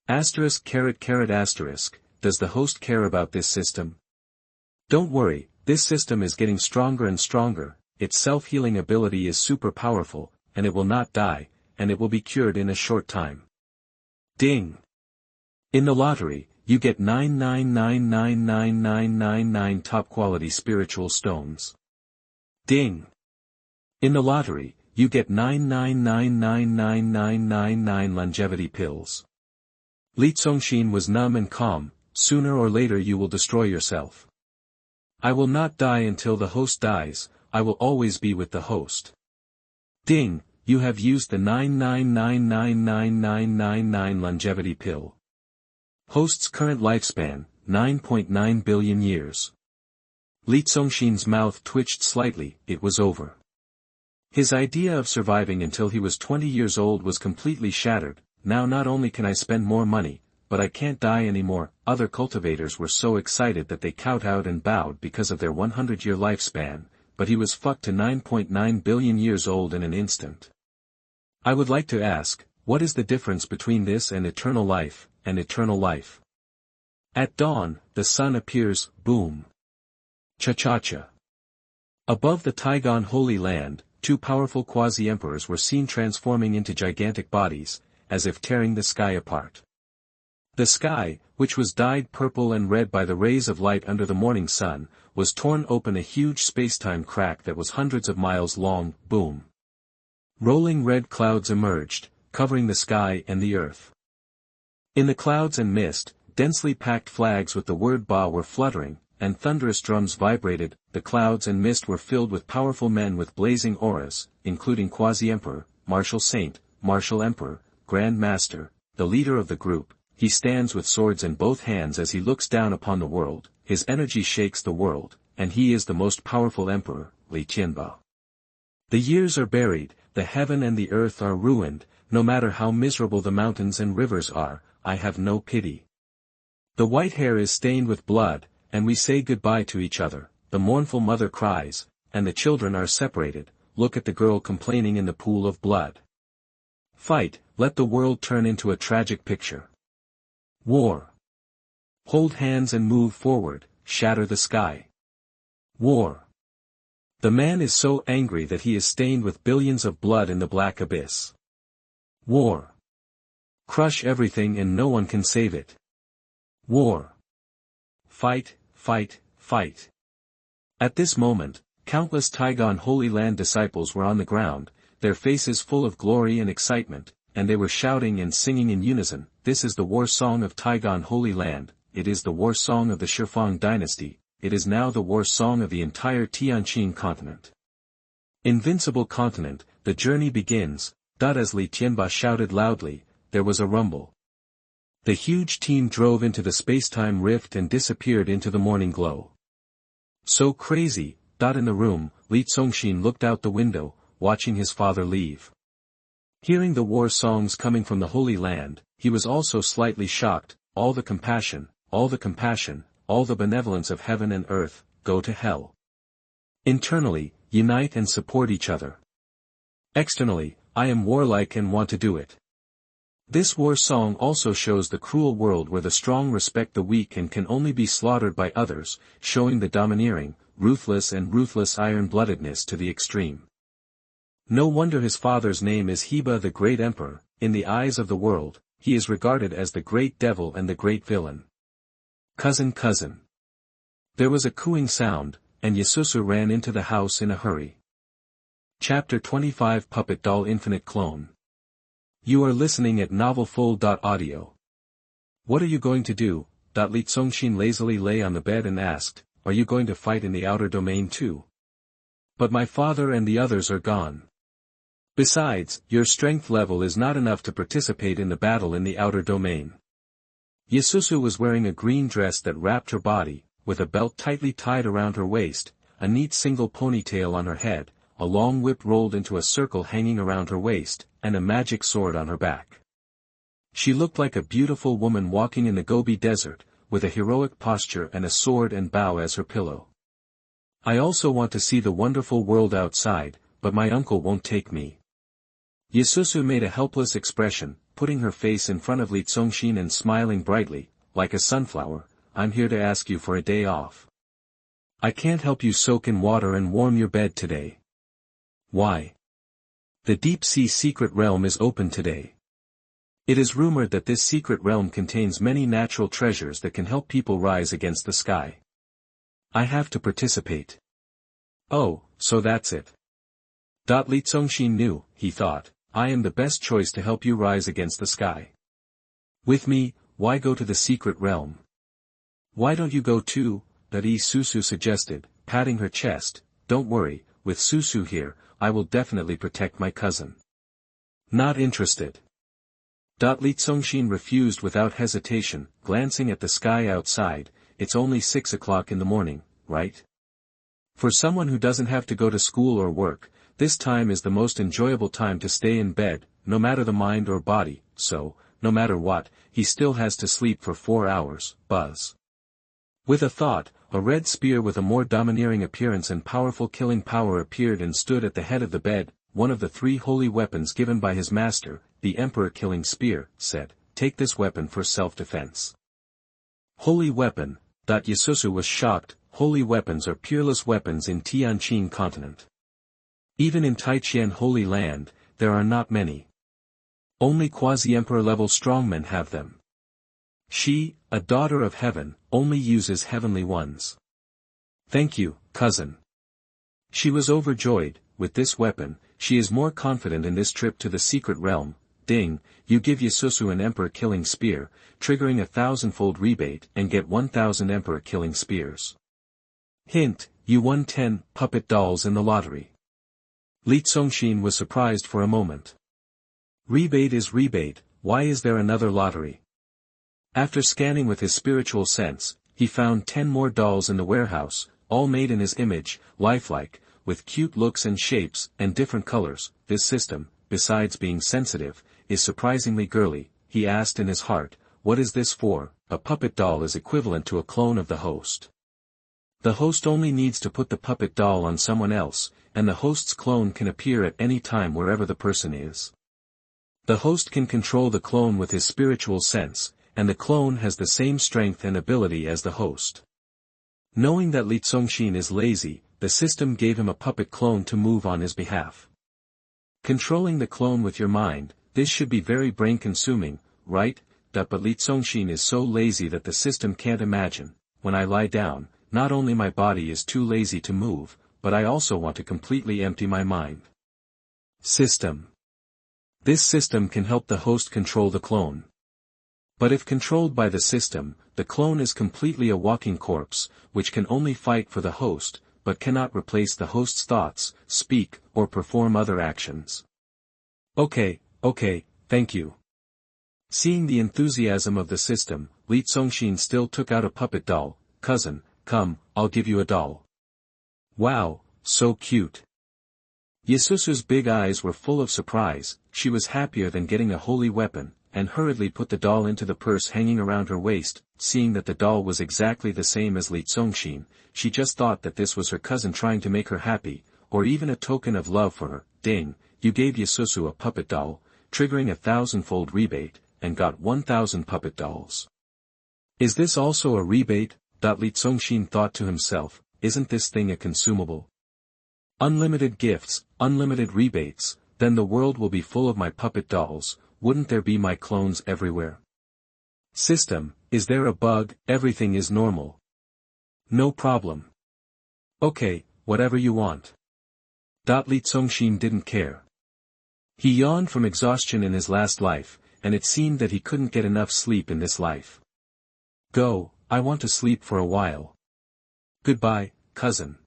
Asterisk. Does the host care about this system? Don't worry, this system is getting stronger and stronger, its self-healing ability is super powerful, and it will not die, and it will be cured in a short time. Ding! In the lottery, you get 9999999 top-quality spiritual stones. Ding! In the lottery, you get 9999999 longevity pills. Li Congxin was numb and calm. Sooner or later you will destroy yourself. I will not die until the host dies, I will always be with the host. Ding, you have used the 9999999 longevity pill. Host's current lifespan, 9.9 billion years. Li Congxin's mouth twitched slightly. It was over. His idea of surviving until he was 20 years old was completely shattered. Now not only can I spend more money, but I can't die anymore. Other cultivators were so excited that they kowtowed and bowed because of their 100-year lifespan, but he was fucked to 9.9 billion years old in an instant. I would like to ask, what is the difference between this and eternal life, At dawn, the sun appears, boom. Cha-cha-cha. Above the Taigon Holy Land, two powerful quasi-emperors were seen transforming into gigantic bodies, as if tearing the sky apart. The sky, which was dyed purple and red by the rays of light under the morning sun, was torn open, a huge spacetime crack that was hundreds of miles long. Boom. Rolling red clouds emerged, covering the sky and the earth. In the clouds and mist, densely packed flags with the word Ba were fluttering, and thunderous drums vibrated. The clouds and mist were filled with powerful men with blazing auras, including Quasi-Emperor, Martial Saint, Martial Emperor, Grand Master, the leader of the group. He stands with swords in both hands as he looks down upon the world. His energy shakes the world, and he is the most powerful emperor, Li Tianba. The years are buried, the heaven and the earth are ruined. No matter how miserable the mountains and rivers are, I have no pity. The white hair is stained with blood, and we say goodbye to each other. The mournful mother cries, and the children are separated. Look at the girl complaining in the pool of blood. Fight, let the world turn into a tragic picture. War. Hold hands and move forward, shatter the sky. War. The man is so angry that he is stained with billions of blood in the black abyss. War. Crush everything and no one can save it. War. Fight, fight, fight. At this moment, countless Taigon Holy Land disciples were on the ground, their faces full of glory and excitement, and they were shouting and singing in unison, "This is the war song of Taigon Holy Land, it is the war song of the Shifang dynasty, it is now the war song of the entire Tianqin continent. Invincible continent, the journey begins." As Li Tianba shouted loudly, there was a rumble. The huge team drove into the space-time rift and disappeared into the morning glow. So crazy, in the room, Li Congxin looked out the window, watching his father leave. Hearing the war songs coming from the Holy Land, he was also slightly shocked. All the compassion, all the compassion, all the benevolence of heaven and earth, go to hell. Internally, unite and support each other. Externally, I am warlike and want to do it. This war song also shows the cruel world where the strong respect the weak and can only be slaughtered by others, showing the domineering, ruthless iron-bloodedness to the extreme. No wonder his father's name is Heba the Great Emperor. In the eyes of the world, he is regarded as the great devil and the great villain. Cousin. There was a cooing sound, and Yasusu ran into the house in a hurry. Chapter 25 Puppet Doll Infinite Clone. You are listening at novelfull.audio. What are you going to do? Li Congxin lazily lay on the bed and asked, are you going to fight in the outer domain too? But my father and the others are gone. Besides, your strength level is not enough to participate in the battle in the outer domain. Yasusu was wearing a green dress that wrapped her body, with a belt tightly tied around her waist, a neat single ponytail on her head, a long whip rolled into a circle hanging around her waist, and a magic sword on her back. She looked like a beautiful woman walking in the Gobi Desert, with a heroic posture and a sword and bow as her pillow. I also want to see the wonderful world outside, but my uncle won't take me. Yasusu made a helpless expression, putting her face in front of Li Congxin and smiling brightly, like a sunflower. I'm here to ask you for a day off. I can't help you soak in water and warm your bed today. Why? The deep-sea secret realm is open today. It is rumored that this secret realm contains many natural treasures that can help people rise against the sky. I have to participate. Oh, so that's it. Li Congxin knew, he thought, I am the best choice to help you rise against the sky. With me, why go to the secret realm? Why don't you go too? Susu suggested, patting her chest. Don't worry, with Susu here, I will definitely protect my cousin. Not interested. Li Congxin refused without hesitation, glancing at the sky outside. It's only 6 o'clock in the morning, right? For someone who doesn't have to go to school or work, this time is the most enjoyable time to stay in bed, no matter the mind or body, so, no matter what, he still has to sleep for 4 hours, buzz. With a thought, a red spear with a more domineering appearance and powerful killing power appeared and stood at the head of the bed. One of the 3 holy weapons given by his master, the Emperor Killing Spear, said, take this weapon for self-defense. Holy weapon. Yasusu was shocked. Holy weapons are peerless weapons in Tianqin continent. Even in Taiqian Holy Land, there are not many. Only quasi-emperor level strongmen have them. She, a daughter of heaven, only uses heavenly ones. Thank you, cousin. She was overjoyed. With this weapon, she is more confident in this trip to the secret realm. Ding, you give Yasusu an Emperor Killing Spear, triggering a 1,000-fold rebate and get 1,000 Emperor Killing Spears. Hint, you won 10 puppet dolls in the lottery. Li Congxin was surprised for a moment. Rebate is rebate, why is there another lottery? After scanning with his spiritual sense, he found 10 more dolls in the warehouse, all made in his image, lifelike, with cute looks and shapes, and different colors. This system, besides being sensitive, is surprisingly girly. He asked in his heart, what is this for? A puppet doll is equivalent to a clone of the host. The host only needs to put the puppet doll on someone else, and the host's clone can appear at any time wherever the person is. The host can control the clone with his spiritual sense, and the clone has the same strength and ability as the host. Knowing that Li Congxin is lazy, the system gave him a puppet clone to move on his behalf. Controlling the clone with your mind, this should be very brain-consuming. right? But Li Congxin is so lazy that the system can't imagine. When I lie down, not only my body is too lazy to move, but I also want to completely empty my mind. System. This system can help the host control the clone. But if controlled by the system, the clone is completely a walking corpse, which can only fight for the host, but cannot replace the host's thoughts, speak, or perform other actions. Okay, thank you. Seeing the enthusiasm of the system, Li Congxin still took out a puppet doll. Cousin, come, I'll give you a doll. Wow, so cute. Yasusu's big eyes were full of surprise. She was happier than getting a holy weapon, and hurriedly put the doll into the purse hanging around her waist. Seeing that the doll was exactly the same as Li Congxin, she just thought that this was her cousin trying to make her happy, or even a token of love for her. Ding, you gave Yasusu a puppet doll, triggering a 1,000-fold rebate, and got 1,000 puppet dolls. Is this also a rebate? Li Congxin thought to himself, isn't this thing a consumable? Unlimited gifts, unlimited rebates, then the world will be full of my puppet dolls, wouldn't there be my clones everywhere? System, is there a bug? Everything is normal. No problem. Okay, whatever you want. Li Congxin didn't care. He yawned from exhaustion in his last life, and it seemed that he couldn't get enough sleep in this life. Go, I want to sleep for a while. Goodbye, cousin.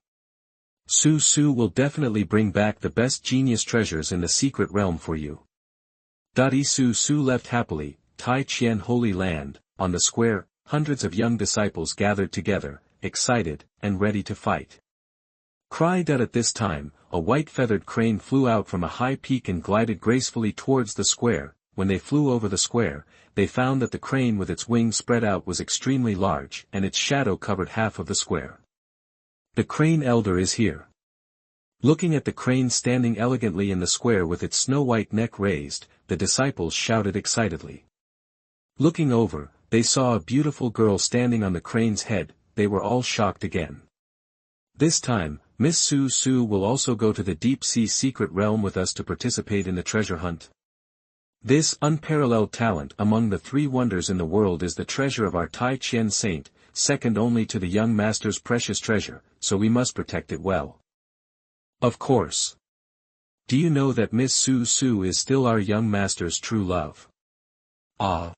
Su will definitely bring back the best genius treasures in the secret realm for you. Su left happily. Tai Qian Holy Land. On the square, hundreds of young disciples gathered together, excited, and ready to fight. Cried out at this time, a white feathered crane flew out from a high peak and glided gracefully towards the square. When they flew over the square, they found that the crane with its wings spread out was extremely large, and its shadow covered half of the square. The crane elder is here. Looking at the crane standing elegantly in the square with its snow-white neck raised, the disciples shouted excitedly. Looking over, they saw a beautiful girl standing on the crane's head. They were all shocked again. This time, Miss Su will also go to the deep-sea secret realm with us to participate in the treasure hunt. This unparalleled talent among the 3 wonders in the world is the treasure of our Tai Qian saint, second only to the young master's precious treasure, so we must protect it well. Of course. Do you know that Miss Su is still our young master's true love? Ah.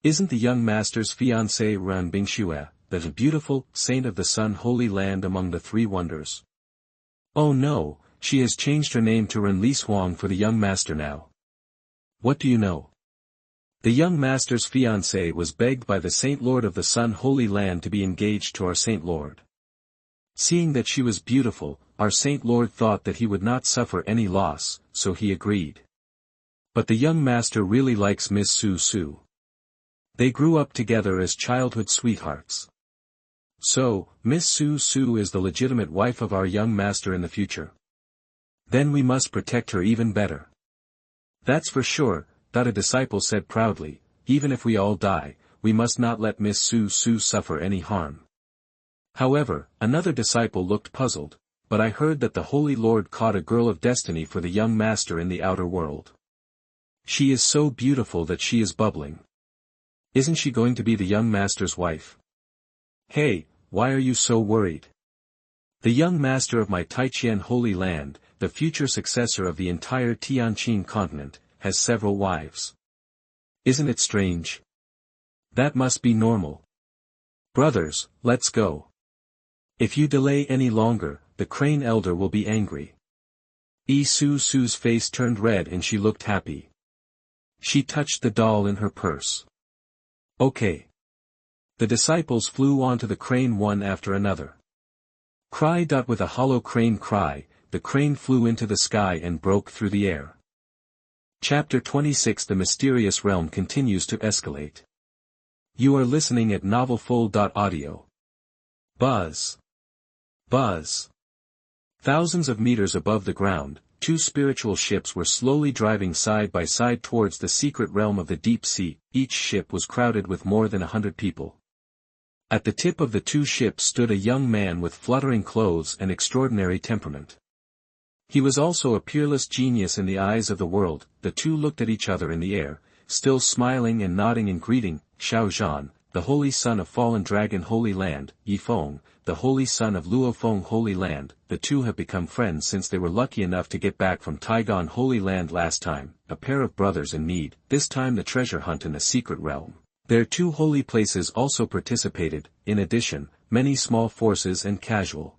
Isn't the young master's fiancée Ran Bingxue, the beautiful saint of the Sun Holy Land among the 3 wonders? Oh no, she has changed her name to Ran Li Huang for the young master now. What do you know? The young master's fiancée was begged by the Saint Lord of the Sun Holy Land to be engaged to our Saint Lord. Seeing that she was beautiful, our Saint Lord thought that he would not suffer any loss, so he agreed. But the young master really likes Miss Su. They grew up together as childhood sweethearts. So, Miss Su is the legitimate wife of our young master in the future. Then we must protect her even better. That's for sure, a disciple said proudly. Even if we all die, we must not let Miss Su suffer any harm. However, another disciple looked puzzled, but I heard that the Holy Lord caught a girl of destiny for the young master in the outer world. She is so beautiful that she is bubbling. Isn't she going to be the young master's wife? Hey, why are you so worried? The young master of my Taiqian Holy Land, the future successor of the entire Tianqin continent, has several wives. Isn't it strange? That must be normal. Brothers, let's go. If you delay any longer, the crane elder will be angry. Su's face turned red and she looked happy. She touched the doll in her purse. Okay. The disciples flew onto the crane one after another. Cry. With a hollow crane cry, the crane flew into the sky and broke through the air. Chapter 26. The mysterious realm continues to escalate. You are listening at novelfull.audio. Buzz. Buzz. Thousands of meters above the ground, 2 spiritual ships were slowly driving side by side towards the secret realm of the deep sea. Each ship was crowded with more than 100 people. At the tip of the 2 ships stood a young man with fluttering clothes and extraordinary temperament. He was also a peerless genius in the eyes of the world. The 2 looked at each other in the air, still smiling and nodding in greeting, Xiao Zhan, the holy son of fallen dragon Holy Land, Yifeng, the holy son of Luofeng Holy Land. The two have become friends since they were lucky enough to get back from Taigon Holy Land last time, a pair of brothers in need, this time the treasure hunt in a secret realm. Their two holy places also participated, in addition, many small forces and casual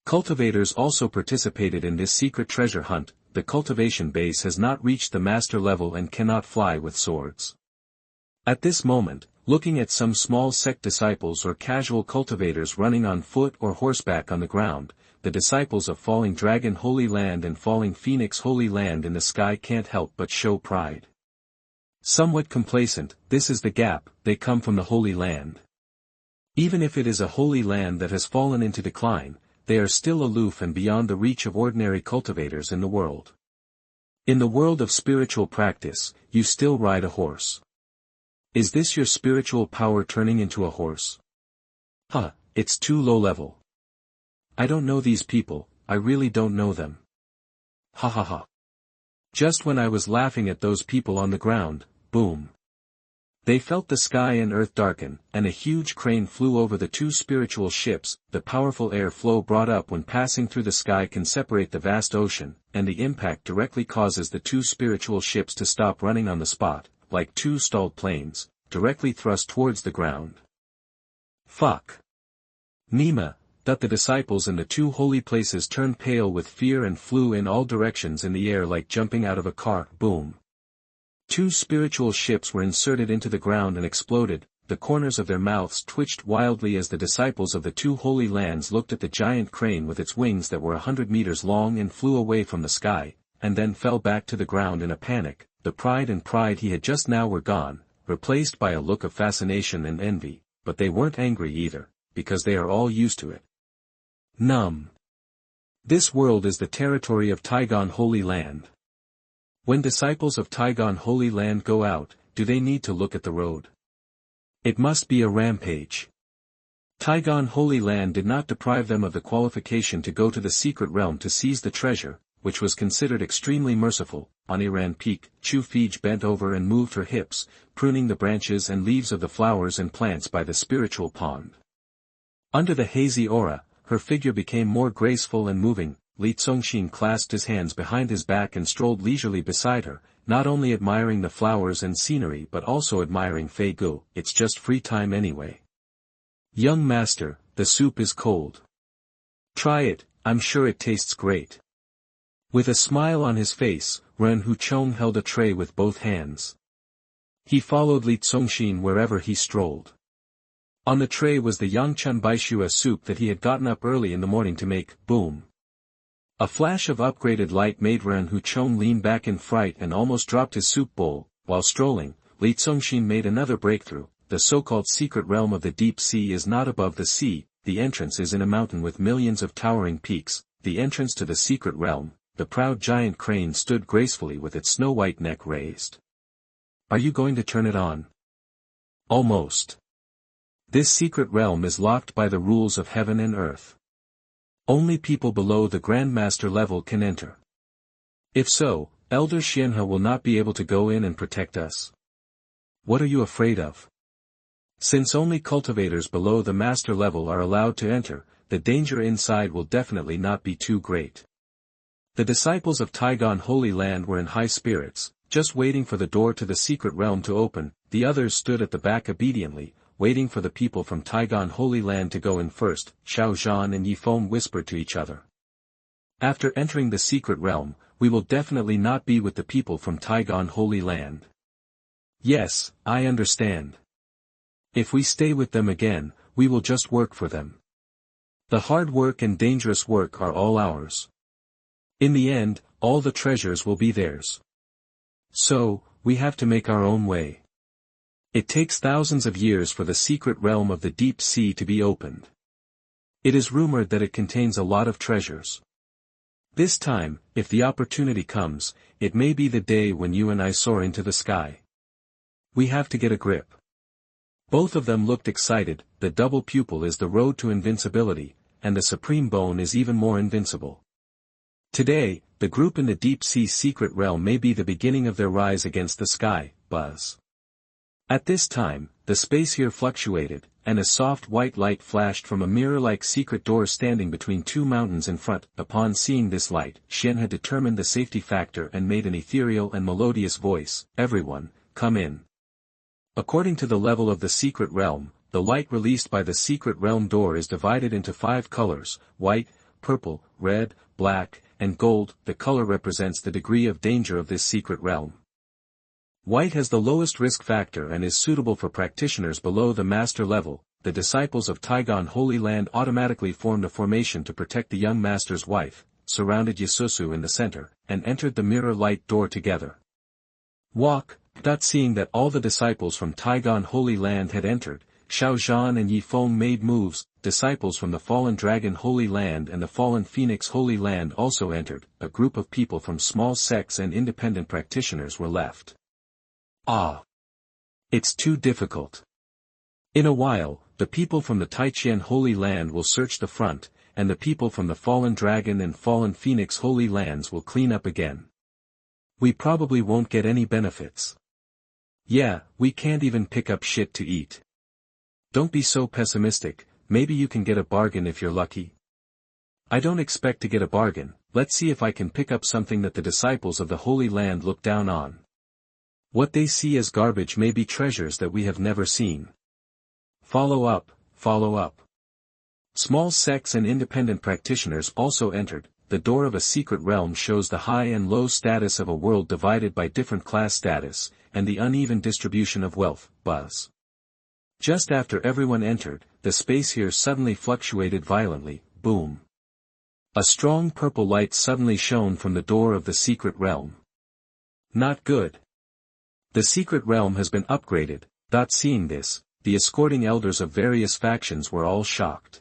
cultivators also participated in this secret treasure hunt. The cultivation base has not reached the master level and cannot fly with swords. At this moment, looking at some small sect disciples or casual cultivators running on foot or horseback on the ground, the disciples of Falling Dragon Holy Land and Falling Phoenix Holy Land in the sky can't help but show pride. Somewhat complacent, this is the gap, they come from the Holy Land. Even if it is a holy land that has fallen into decline, they are still aloof and beyond the reach of ordinary cultivators in the world. In the world of spiritual practice, you still ride a horse. Is this your spiritual power turning into a horse? Huh, it's too low level. I don't know these people, I really don't know them. Ha ha ha. Just when I was laughing at those people on the ground, boom. They felt the sky and earth darken, and a huge crane flew over the two spiritual ships. The powerful air flow brought up when passing through the sky can separate the vast ocean, and the impact directly causes the two spiritual ships to stop running on the spot, like two stalled planes, directly thrust towards the ground. Fuck. Nima, that the disciples in the two holy places turned pale with fear and flew in all directions in the air like jumping out of a car. Boom. Two spiritual ships were inserted into the ground and exploded. The corners of their mouths twitched wildly as the disciples of the two holy lands looked at the giant crane with its wings that were 100 meters long and flew away from the sky, and then fell back to the ground in a panic. The pride and pride he had just now were gone, replaced by a look of fascination and envy, but they weren't angry either, because they are all used to it. Numb. This world is the territory of Taigon Holy Land. When disciples of Taigon Holy Land go out, do they need to look at the road? It must be a rampage. Taigon Holy Land did not deprive them of the qualification to go to the secret realm to seize the treasure, which was considered extremely merciful. On Iran Peak, Chu Fij bent over and moved her hips, pruning the branches and leaves of the flowers and plants by the spiritual pond. Under the hazy aura, her figure became more graceful and moving. Li Congxin clasped his hands behind his back and strolled leisurely beside her, not only admiring the flowers and scenery but also admiring Fei Gu. It's just free time anyway. Young master, the soup is cold. Try it, I'm sure it tastes great. With a smile on his face, Ren Huchong held a tray with both hands. He followed Li Congxin wherever he strolled. On the tray was the Yangchun Baishua soup that he had gotten up early in the morning to make. Boom. A flash of upgraded light made Ren Huchong lean back in fright and almost dropped his soup bowl. While strolling, Li Congxin made another breakthrough. The so-called secret realm of the deep sea is not above the sea, the entrance is in a mountain with millions of towering peaks. The entrance to the secret realm, the proud giant crane stood gracefully with its snow-white neck raised. Are you going to turn it on? Almost. This secret realm is locked by the rules of heaven and earth. Only people below the Grandmaster level can enter. If so, Elder Xianhe will not be able to go in and protect us. What are you afraid of? Since only cultivators below the master level are allowed to enter, the danger inside will definitely not be too great. The disciples of Taigon Holy Land were in high spirits, just waiting for the door to the secret realm to open. The others stood at the back obediently, waiting for the people from Taigon Holy Land to go in first. Xiao Zhan and Yifeng whispered to each other. After entering the secret realm, we will definitely not be with the people from Taigon Holy Land. Yes, I understand. If we stay with them again, we will just work for them. The hard work and dangerous work are all ours. In the end, all the treasures will be theirs. So, we have to make our own way. It takes thousands of years for the secret realm of the deep sea to be opened. It is rumored that it contains a lot of treasures. This time, if the opportunity comes, it may be the day when you and I soar into the sky. We have to get a grip. Both of them looked excited. The double pupil is the road to invincibility, and the supreme bone is even more invincible. Today, the group in the deep sea secret realm may be the beginning of their rise against the sky. buzz. At this time, the space here fluctuated, and a soft white light flashed from a mirror-like secret door standing between two mountains in front. Upon seeing this light, Xian had determined the safety factor and made an ethereal and melodious voice, "Everyone, come in." According to the level of the secret realm, the light released by the secret realm door is divided into 5 colors: white, purple, red, black, and gold. The color represents the degree of danger of this secret realm. White has the lowest risk factor and is suitable for practitioners below the master level. The disciples of Taigon Holy Land automatically formed a formation to protect the young master's wife, surrounded Yasusu in the center, and entered the mirror light door together. Seeing that all the disciples from Taigon Holy Land had entered, Xiao Zhan and Yi Feng made moves. Disciples from the Fallen Dragon Holy Land and the Fallen Phoenix Holy Land also entered. A group of people from small sects and independent practitioners were left. It's too difficult. In a while, the people from the Taichian Holy Land will search the front, and the people from the Fallen Dragon and Fallen Phoenix Holy Lands will clean up again. We probably won't get any benefits. Yeah, we can't even pick up shit to eat. Don't be so pessimistic, maybe you can get a bargain if you're lucky. I don't expect to get a bargain. Let's see if I can pick up something that the disciples of the Holy Land look down on. What they see as garbage may be treasures that we have never seen. Follow up. Small sects and independent practitioners also entered. The door of a secret realm shows the high and low status of a world divided by different class status, and the uneven distribution of wealth. Buzz. Just after everyone entered, the space here suddenly fluctuated violently. Boom. A strong purple light suddenly shone from the door of the secret realm. Not good. The secret realm has been upgraded. Seeing this, the escorting elders of various factions were all shocked.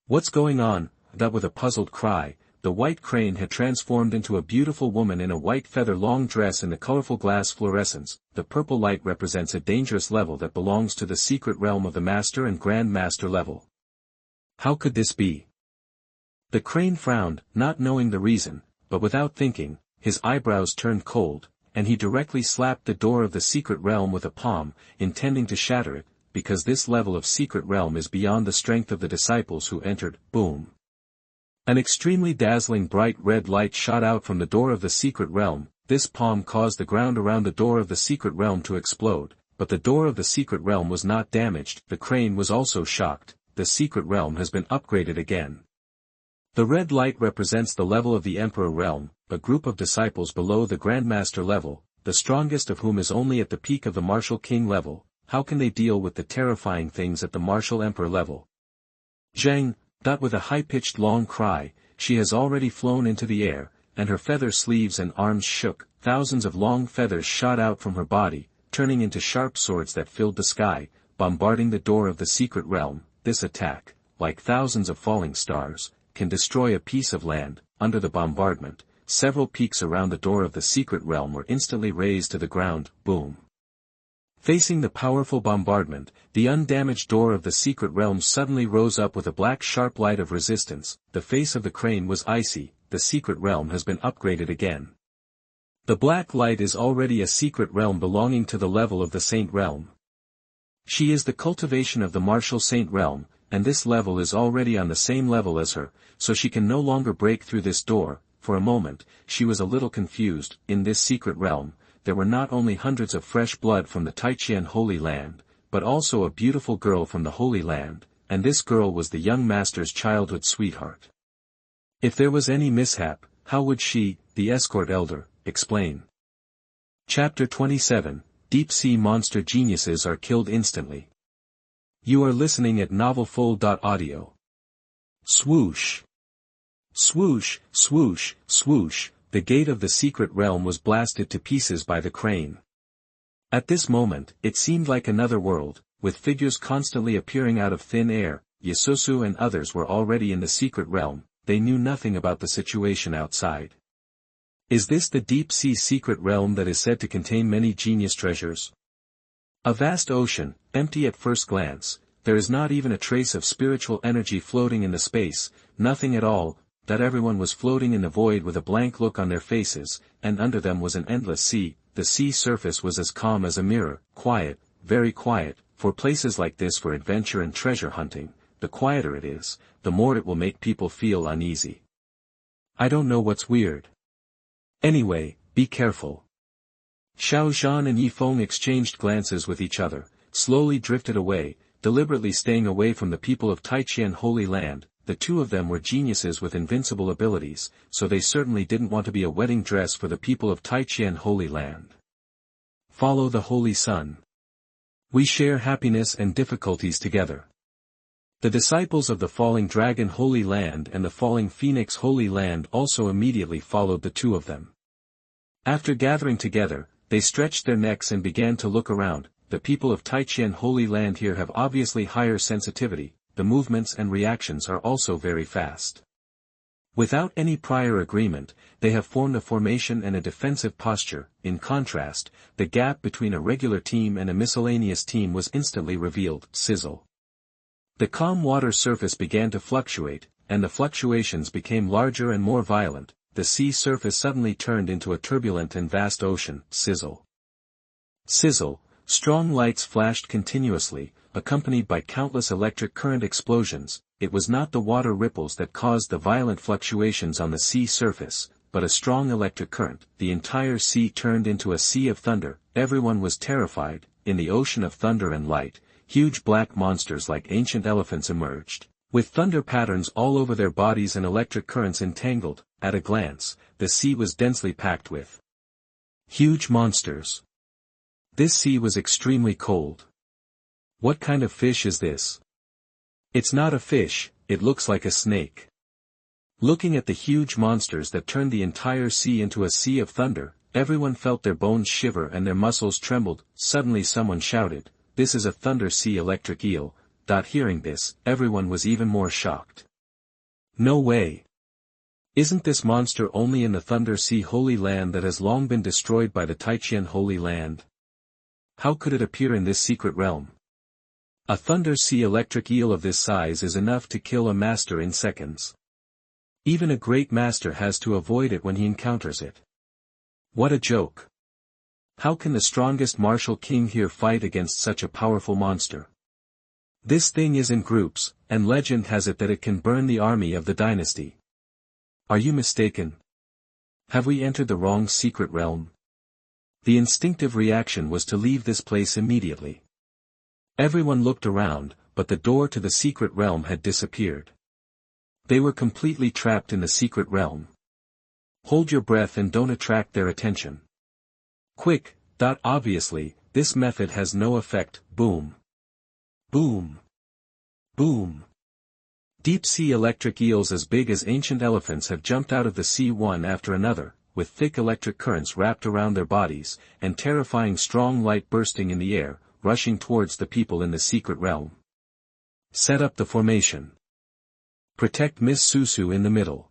What's going on? With a puzzled cry, the white crane had transformed into a beautiful woman in a white feather-long dress in the colorful glass fluorescence. The purple light represents a dangerous level that belongs to the secret realm of the Master and Grand Master level. How could this be? The crane frowned, not knowing the reason, but without thinking, his eyebrows turned cold, and he directly slapped the door of the secret realm with a palm, intending to shatter it, because this level of secret realm is beyond the strength of the disciples who entered. Boom. An extremely dazzling bright red light shot out from the door of the secret realm. This palm caused the ground around the door of the secret realm to explode, but the door of the secret realm was not damaged. The crane was also shocked. The secret realm has been upgraded again. The red light represents the level of the Emperor realm, a group of disciples below the Grandmaster level, the strongest of whom is only at the peak of the Martial King level. How can they deal with the terrifying things at the Martial Emperor level? Zhang, with a high-pitched long cry, she has already flown into the air, and her feather sleeves and arms shook. Thousands of long feathers shot out from her body, turning into sharp swords that filled the sky, bombarding the door of the secret realm. This attack, like thousands of falling stars, can destroy a piece of land. Under the bombardment, several peaks around the door of the secret realm were instantly razed to the ground. Boom. Facing the powerful bombardment, the undamaged door of the secret realm suddenly rose up with a black sharp light of resistance. The face of the crane was icy. The secret realm has been upgraded again. The black light is already a secret realm belonging to the level of the Saint realm. She is the cultivation of the martial Saint realm, and this level is already on the same level as her, so she can no longer break through this door. For a moment, she was a little confused. In this secret realm, there were not only hundreds of fresh blood from the Taichian Holy Land, but also a beautiful girl from the Holy Land, and this girl was the young master's childhood sweetheart. If there was any mishap, how would she, the escort elder, explain? Chapter 27, Deep-Sea Monster Geniuses Are Killed Instantly. You are listening at novelfull.audio. Swoosh. Swoosh, swoosh, swoosh, the gate of the secret realm was blasted to pieces by the crane. At this moment, it seemed like another world, with figures constantly appearing out of thin air. Yasusu and others were already in the secret realm. They knew nothing about the situation outside. Is this the deep-sea secret realm that is said to contain many genius treasures? A vast ocean, empty at first glance, there is not even a trace of spiritual energy floating in the space, nothing at all. That everyone was floating in the void with a blank look on their faces, and under them was an endless sea. the sea surface was as calm as a mirror, quiet, very quiet. For places like this for adventure and treasure hunting, the quieter it is, the more it will make people feel uneasy. I don't know what's weird. Anyway, be careful. Xiao Zhan and Yi Feng exchanged glances with each other, slowly drifted away, deliberately staying away from the people of Taiqian Holy Land. The two of them were geniuses with invincible abilities, so they certainly didn't want to be a wedding dress for the people of Taiqian Holy Land. Follow the Holy Sun. We share happiness and difficulties together. The disciples of the Falling Dragon Holy Land and the Falling Phoenix Holy Land also immediately followed the two of them. After gathering together, they stretched their necks and began to look around. The people of Taiqian Holy Land here have obviously higher sensitivity. The movements and reactions are also very fast. Without any prior agreement, they have formed a formation and a defensive posture. In contrast, the gap between a regular team and a miscellaneous team was instantly revealed. Sizzle. The calm water surface began to fluctuate, and the fluctuations became larger and more violent. The sea surface suddenly turned into a turbulent and vast ocean. Sizzle. Sizzle. Strong lights flashed continuously, accompanied by countless electric current explosions. It was not the water ripples that caused the violent fluctuations on the sea surface, but a strong electric current. The entire sea turned into a sea of thunder. Everyone was terrified. In the ocean of thunder and light, huge black monsters like ancient elephants emerged, with thunder patterns all over their bodies and electric currents entangled. At a glance, the sea was densely packed with huge monsters. This sea was extremely cold. What kind of fish is this? It's not a fish, it looks like a snake. Looking at the huge monsters that turned the entire sea into a sea of thunder, everyone felt their bones shiver and their muscles trembled. Suddenly someone shouted, "This is a thunder sea electric eel." Hearing this, everyone was even more shocked. No way. Isn't this monster only in the Thunder Sea Holy Land that has long been destroyed by the Taiqian Holy Land? How could it appear in this secret realm? A Thunder Sea electric eel of this size is enough to kill a master in seconds. Even a great master has to avoid it when he encounters it. What a joke. How can the strongest martial king here fight against such a powerful monster? This thing is in groups, and legend has it that it can burn the army of the dynasty. Are you mistaken? Have we entered the wrong secret realm? The instinctive reaction was to leave this place immediately. Everyone looked around, but the door to the secret realm had disappeared. They were completely trapped in the secret realm. Hold your breath and don't attract their attention. Quick. Obviously, this method has no effect. Boom. Boom. Boom. Deep-sea electric eels as big as ancient elephants have jumped out of the sea one after another, with thick electric currents wrapped around their bodies, and terrifying strong light bursting in the air, rushing towards the people in the secret realm. Set up the formation. Protect Miss Susu in the middle.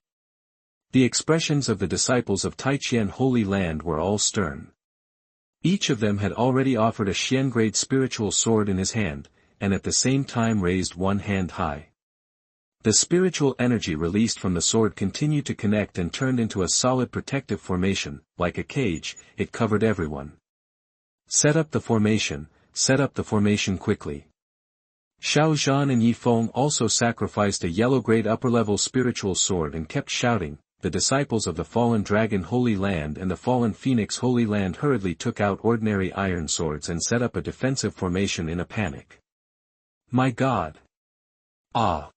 The expressions of the disciples of Taiqian Holy Land were all stern. Each of them had already offered a Xian-grade spiritual sword in his hand, and at the same time raised one hand high. The spiritual energy released from the sword continued to connect and turned into a solid protective formation. Like a cage, it covered everyone. Set up the formation quickly. Xiao Zhan and Yi Feng also sacrificed a yellow-grade upper-level spiritual sword and kept shouting. The disciples of the Fallen Dragon Holy Land and the Fallen Phoenix Holy Land hurriedly took out ordinary iron swords and set up a defensive formation in a panic. My God! Ah!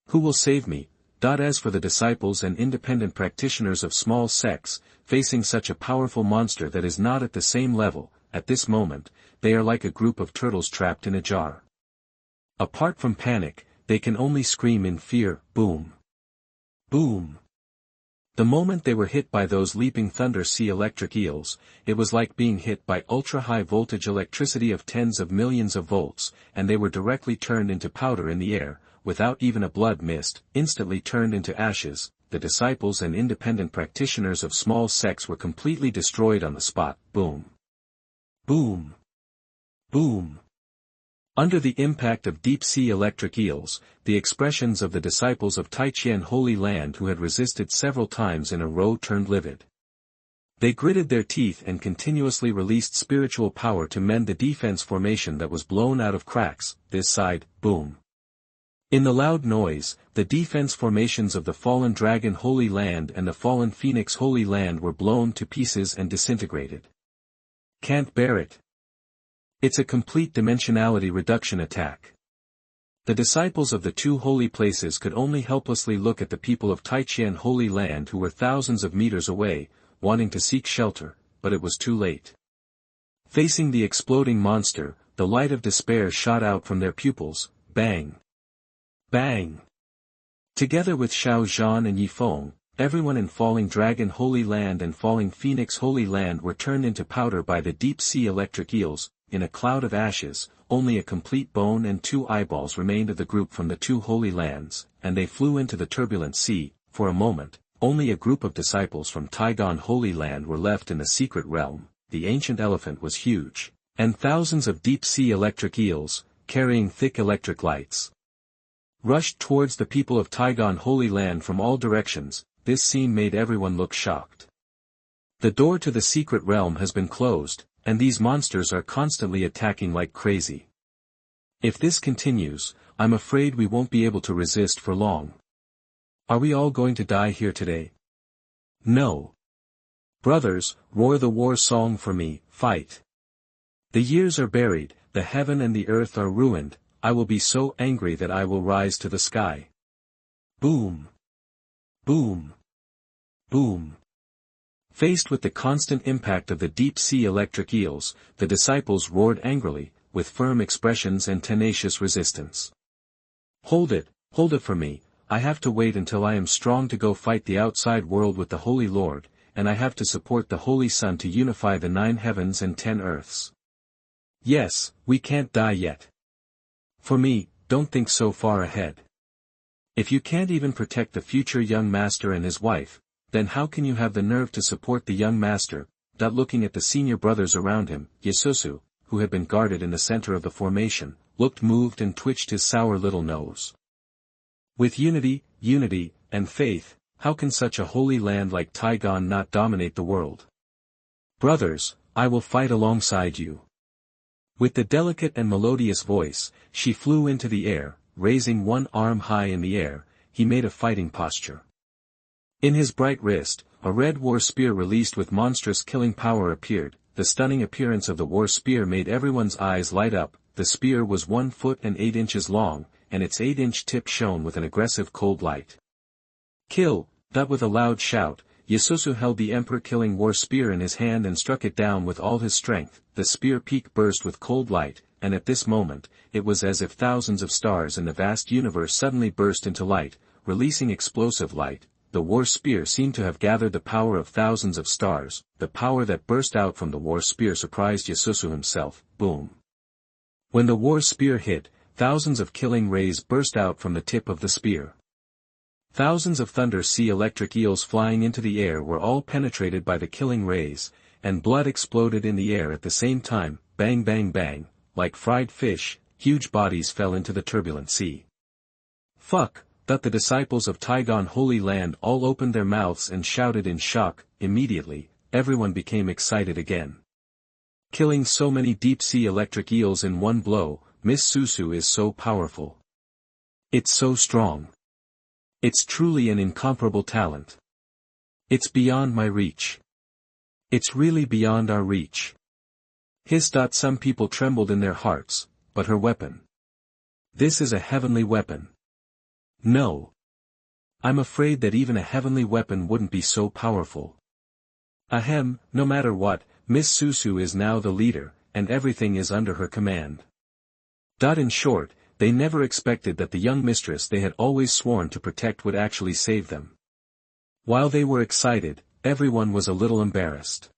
Who will save me? As for the disciples and independent practitioners of small sects, facing such a powerful monster that is not at the same level, at this moment, they are like a group of turtles trapped in a jar. Apart from panic, they can only scream in fear. Boom. Boom. The moment they were hit by those leaping Thunder Sea electric eels, it was like being hit by ultra-high voltage electricity of tens of millions of volts, and they were directly turned into powder in the air, without even a blood mist, instantly turned into ashes. The disciples and independent practitioners of small sects were completely destroyed on the spot. Boom. Boom. Boom. Under the impact of deep-sea electric eels, the expressions of the disciples of Taiqian Holy Land who had resisted several times in a row turned livid. They gritted their teeth and continuously released spiritual power to mend the defense formation that was blown out of cracks. This side, boom. In the loud noise, the defense formations of the fallen dragon Holy Land and the fallen phoenix Holy Land were blown to pieces and disintegrated. Can't bear it. It's a complete dimensionality reduction attack. The disciples of the two holy places could only helplessly look at the people of Taiqian Holy Land who were thousands of meters away, wanting to seek shelter, but it was too late. Facing the exploding monster, the light of despair shot out from their pupils. Bang! Bang! Together with Xiao Zhan and Yi Feng, everyone in Falling Dragon Holy Land and Falling Phoenix Holy Land were turned into powder by the deep-sea electric eels. In a cloud of ashes, only a complete bone and 2 eyeballs remained of the group from the two Holy Lands, and they flew into the turbulent sea. For a moment, only a group of disciples from Taigon Holy Land were left in the secret realm. The ancient elephant was huge, and thousands of deep-sea electric eels, carrying thick electric lights, rushed towards the people of Taigon Holy Land from all directions. This scene made everyone look shocked. The door to the secret realm has been closed, and these monsters are constantly attacking like crazy. If this continues, I'm afraid we won't be able to resist for long. Are we all going to die here today? No. Brothers, roar the war song for me, fight. The years are buried, the heaven and the earth are ruined, I will be so angry that I will rise to the sky. Boom. Boom. Boom. Faced with the constant impact of the deep-sea electric eels, the disciples roared angrily, with firm expressions and tenacious resistance. Hold it for me, I have to wait until I am strong to go fight the outside world with the Holy Lord, and I have to support the Holy Sun to unify the 9 heavens and 10 earths. Yes, we can't die yet. For me, don't think so far ahead. If you can't even protect the future young master and his wife, then how can you have the nerve to support the young master? Looking at the senior brothers around him, Yesusu, who had been guarded in the center of the formation, looked moved and twitched his sour little nose. With unity, and faith, how can such a holy land like Taigon not dominate the world? Brothers, I will fight alongside you. With the delicate and melodious voice, she flew into the air, raising one arm high in the air. He made a fighting posture. In his bright wrist, a red war spear released with monstrous killing power appeared. The stunning appearance of the war spear made everyone's eyes light up. The spear was 1 foot and 8 inches long, and its 8-inch tip shone with an aggressive cold light. Kill! With a loud shout, Yesusu held the emperor-killing war spear in his hand and struck it down with all his strength. The spear peak burst with cold light, and at this moment, it was as if thousands of stars in the vast universe suddenly burst into light, releasing explosive light. The war spear seemed to have gathered the power of thousands of stars. The power that burst out from the war spear surprised Yesusu himself. Boom. When the war spear hit, thousands of killing rays burst out from the tip of the spear. Thousands of thunder sea electric eels flying into the air were all penetrated by the killing rays, and blood exploded in the air at the same time. Bang bang bang, like fried fish, huge bodies fell into the turbulent sea. Fuck! The disciples of Taigon Holy Land all opened their mouths and shouted in shock. Immediately, everyone became excited again. Killing so many deep-sea electric eels in one blow, Miss Susu is so powerful. It's so strong. It's truly an incomparable talent. It's beyond my reach. It's really beyond our reach. Some people trembled in their hearts, but her weapon. This is a heavenly weapon. No. I'm afraid that even a heavenly weapon wouldn't be so powerful. Ahem, no matter what, Miss Susu is now the leader, and everything is under her command. In short, they never expected that the young mistress they had always sworn to protect would actually save them. While they were excited, everyone was a little embarrassed.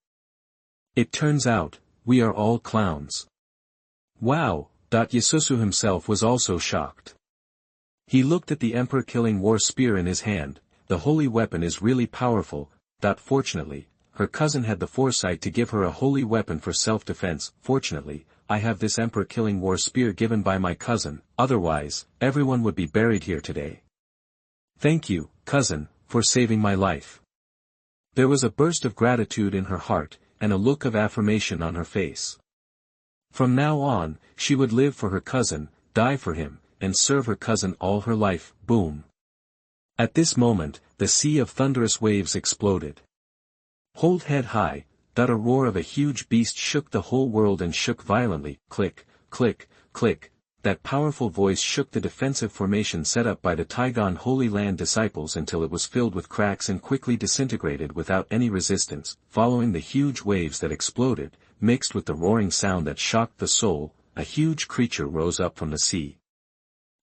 It turns out, we are all clowns. Wow! Yesusu himself was also shocked. He looked at the emperor-killing war spear in his hand. The holy weapon is really powerful. Fortunately, her cousin had the foresight to give her a holy weapon for self-defense. Fortunately, I have this emperor-killing war spear given by my cousin, otherwise, everyone would be buried here today. Thank you, cousin, for saving my life. There was a burst of gratitude in her heart, and a look of affirmation on her face. From now on, she would live for her cousin, die for him, and serve her cousin all her life. Boom. At this moment, the sea of thunderous waves exploded. Hold head high. A roar of a huge beast shook the whole world and shook violently. Click, click, click. That powerful voice shook the defensive formation set up by the Taigan Holy Land disciples until it was filled with cracks and quickly disintegrated without any resistance. Following the huge waves that exploded, mixed with the roaring sound that shocked the soul, a huge creature rose up from the sea.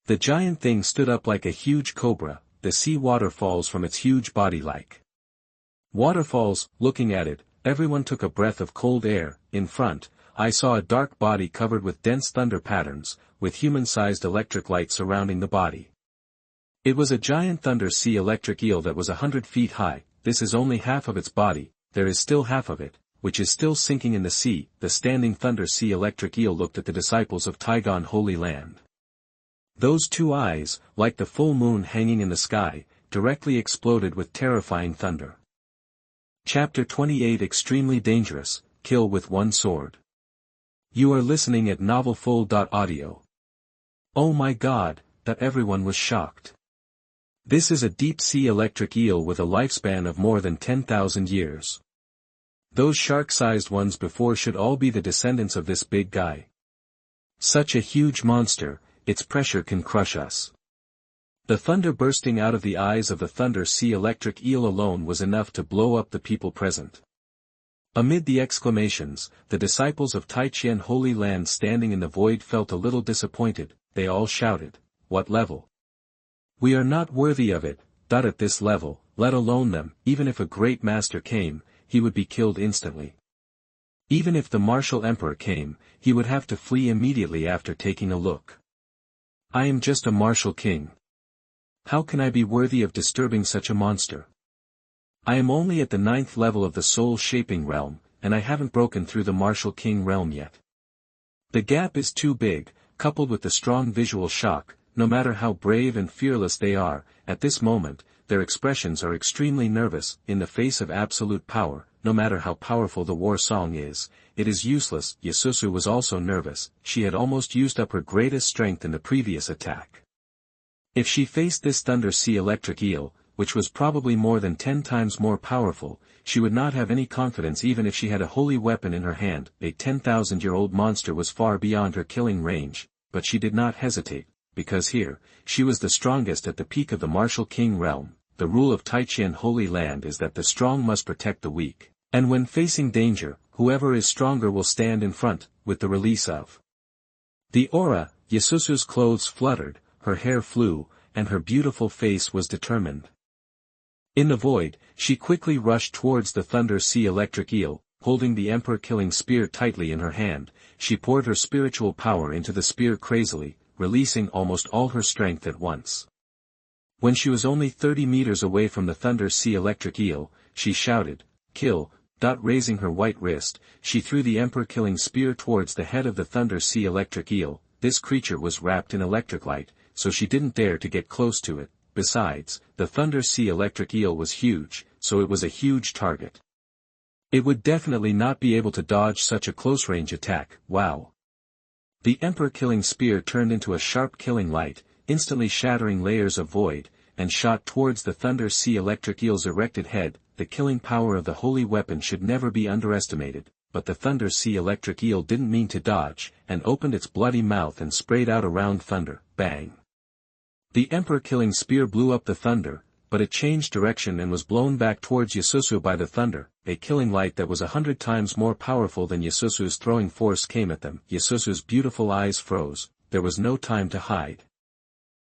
The giant thing stood up like a huge cobra, the sea waterfalls from its huge body like waterfalls. Looking at it, everyone took a breath of cold air. In front, I saw a dark body covered with dense thunder patterns, with human-sized electric light surrounding the body. It was a giant thunder sea electric eel that was 100 feet high. This is only half of its body, there is still half of it, which is still sinking in the sea. The standing thunder sea electric eel looked at the disciples of Taigan Holy Land. Those two eyes, like the full moon hanging in the sky, directly exploded with terrifying thunder. Chapter 28 Extremely Dangerous, Kill with One Sword. You are listening at novelfull.audio. Oh my God, that everyone was shocked. This is a deep-sea electric eel with a lifespan of more than 10,000 years. Those shark-sized ones before should all be the descendants of this big guy. Such a huge monster, its pressure can crush us. The thunder bursting out of the eyes of the thunder sea electric eel alone was enough to blow up the people present. Amid the exclamations, the disciples of Taichien Holy Land standing in the void felt a little disappointed. They all shouted, "What level? We are not worthy of it." At this level, let alone them, even if a great master came, he would be killed instantly. Even if the martial emperor came, he would have to flee immediately after taking a look. I am just a martial king. How can I be worthy of disturbing such a monster? I am only at the 9th level of the soul-shaping realm, and I haven't broken through the martial king realm yet. The gap is too big, coupled with the strong visual shock. No matter how brave and fearless they are, at this moment, their expressions are extremely nervous. In the face of absolute power, no matter how powerful the war song is, it is useless. Yasusu was also nervous. She had almost used up her greatest strength in the previous attack. If she faced this thunder sea electric eel, which was probably more than 10 times more powerful, she would not have any confidence even if she had a holy weapon in her hand. A 10,000-year-old monster was far beyond her killing range, but she did not hesitate, because here, she was the strongest at the peak of the martial king realm. The rule of Taichien Holy Land is that the strong must protect the weak, and when facing danger, whoever is stronger will stand in front. With the release of the aura, Yasusu's clothes fluttered, her hair flew, and her beautiful face was determined. In the void, she quickly rushed towards the thunder sea electric eel. Holding the emperor-killing spear tightly in her hand, she poured her spiritual power into the spear crazily, releasing almost all her strength at once. When she was only 30 meters away from the thunder sea electric eel, she shouted, "Kill!" Raising her white wrist, she threw the emperor-killing spear towards the head of the thunder sea electric eel. This creature was wrapped in electric light, so she didn't dare to get close to it. Besides, the thunder sea electric eel was huge, so it was a huge target. It would definitely not be able to dodge such a close-range attack. Wow! The emperor-killing spear turned into a sharp killing light, instantly shattering layers of void, and shot towards the thunder sea electric eel's erected head. The killing power of the holy weapon should never be underestimated, but the thunder sea electric eel didn't mean to dodge, and opened its bloody mouth and sprayed out a round thunder. Bang! The emperor-killing spear blew up the thunder, but it changed direction and was blown back towards Yasusu by the thunder. A killing light that was 100 times more powerful than Yasusu's throwing force came at them. Yasusu's beautiful eyes froze. There was no time to hide.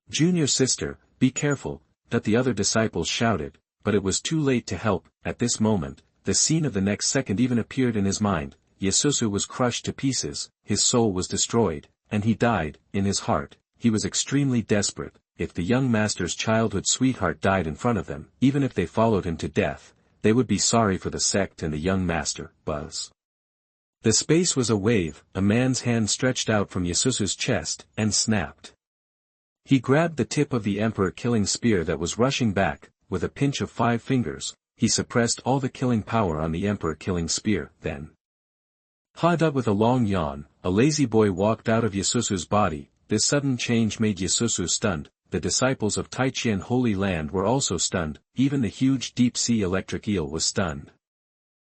"Junior sister, be careful," the other disciples shouted, but it was too late to help. At this moment, the scene of the next second even appeared in his mind. Yasusu was crushed to pieces, his soul was destroyed, and he died. In his heart, he was extremely desperate. If the young master's childhood sweetheart died in front of them, even if they followed him to death, they would be sorry for the sect and the young master. Buzz. The space was a wave. A man's hand stretched out from Yasusu's chest, and snapped. He grabbed the tip of the emperor-killing spear that was rushing back. With a pinch of 5 fingers, he suppressed all the killing power on the Emperor killing spear, then. With a long yawn, a lazy boy walked out of Yasusu's body. This sudden change made Yasusu stunned. The disciples of Taijian Holy Land were also stunned, even the huge deep-sea electric eel was stunned.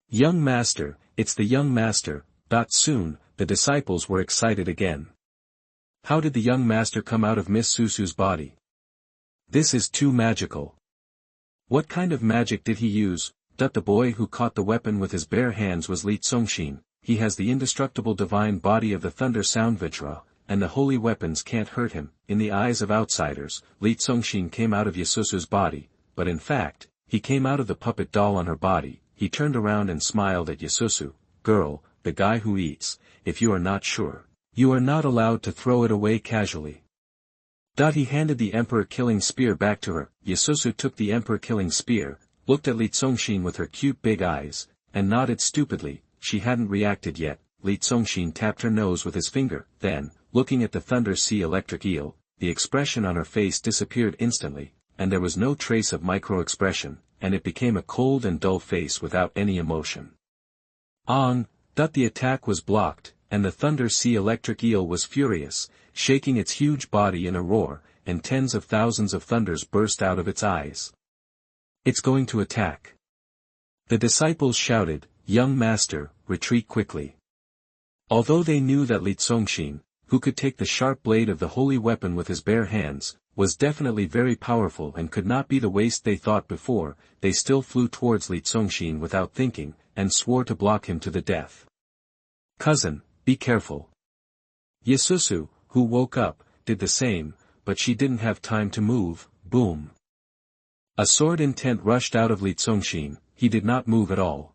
Young master, it's the young master. Soon, the disciples were excited again. How did the young master come out of Miss Susu's body? This is too magical. What kind of magic did he use? The boy who caught the weapon with his bare hands was Li Tianba. He has the indestructible divine body of the thunder sound Vitra, and the holy weapons can't hurt him. In the eyes of outsiders, Li Tianba came out of Yasusu's body, but in fact, he came out of the puppet doll on her body. He turned around and smiled at Yasusu. Girl, the guy who eats, if you are not sure, you are not allowed to throw it away casually. He handed the emperor-killing spear back to her. Yasusu took the emperor-killing spear, looked at Li Tianba with her cute big eyes, and nodded stupidly. She hadn't reacted yet. Li Tianba tapped her nose with his finger. Then, looking at the Thunder Sea electric eel, the expression on her face disappeared instantly, and there was no trace of micro-expression, and it became a cold and dull face without any emotion. The attack was blocked, and the Thunder Sea electric eel was furious, shaking its huge body in a roar, and tens of thousands of thunders burst out of its eyes. It's going to attack. The disciples shouted, Young master, retreat quickly. Although they knew that Li Tianba, who could take the sharp blade of the holy weapon with his bare hands, was definitely very powerful and could not be the waste they thought before, they still flew towards Li Tianba without thinking, and swore to block him to the death. Cousin, be careful. Yasusu, who woke up, did the same, but she didn't have time to move. Boom. A sword intent rushed out of Li Tianba. He did not move at all.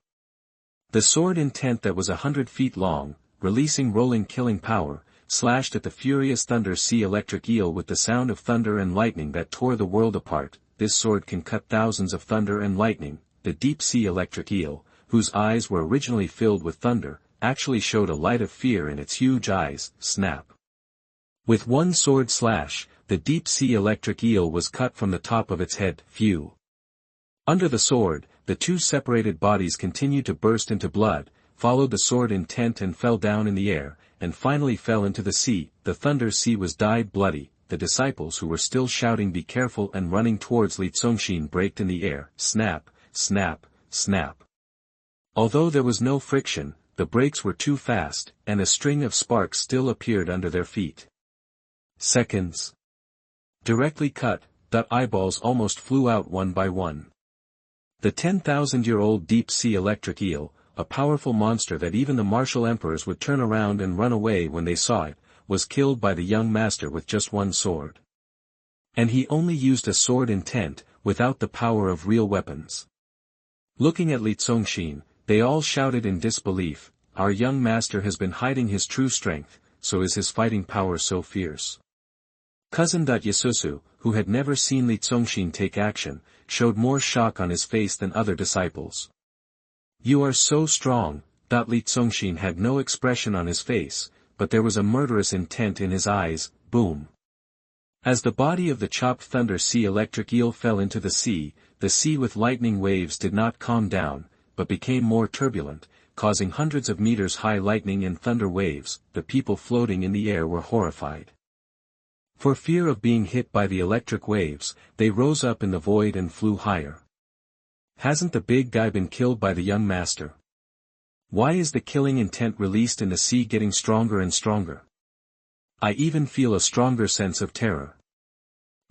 The sword intent that was 100 feet long, releasing rolling killing power, slashed at the furious Thunder Sea electric eel with the sound of thunder and lightning that tore the world apart. This sword can cut thousands of thunder and lightning. The deep sea electric eel, whose eyes were originally filled with thunder, actually showed a light of fear in its huge eyes. Snap. With one sword slash, the deep sea electric eel was cut from the top of its head. Phew. Under the sword, the two separated bodies continued to burst into blood, followed the sword intent and fell down in the air, and finally fell into the sea. The Thunder Sea was dyed bloody. The disciples who were still shouting be careful and running towards Li Tianba braked in the air. Snap, snap, snap. Although there was no friction, the brakes were too fast, and a string of sparks still appeared under their feet. Seconds. Directly cut, eyeballs almost flew out one by one. The 10,000-year-old deep-sea electric eel, a powerful monster that even the martial emperors would turn around and run away when they saw it, was killed by the young master with just one sword. And he only used a sword intent, without the power of real weapons. Looking at Li Tianba, they all shouted in disbelief, Our young master has been hiding his true strength, so is his fighting power so fierce. Cousin Yasusu, who had never seen Li Tianba take action, showed more shock on his face than other disciples. You are so strong. Li Tianba had no expression on his face, but there was a murderous intent in his eyes. Boom. As the body of the chopped Thunder Sea electric eel fell into the sea with lightning waves did not calm down, but became more turbulent, causing hundreds of meters high lightning and thunder waves. The people floating in the air were horrified. For fear of being hit by the electric waves, they rose up in the void and flew higher. Hasn't the big guy been killed by the young master? Why is the killing intent released in the sea getting stronger and stronger? I even feel a stronger sense of terror.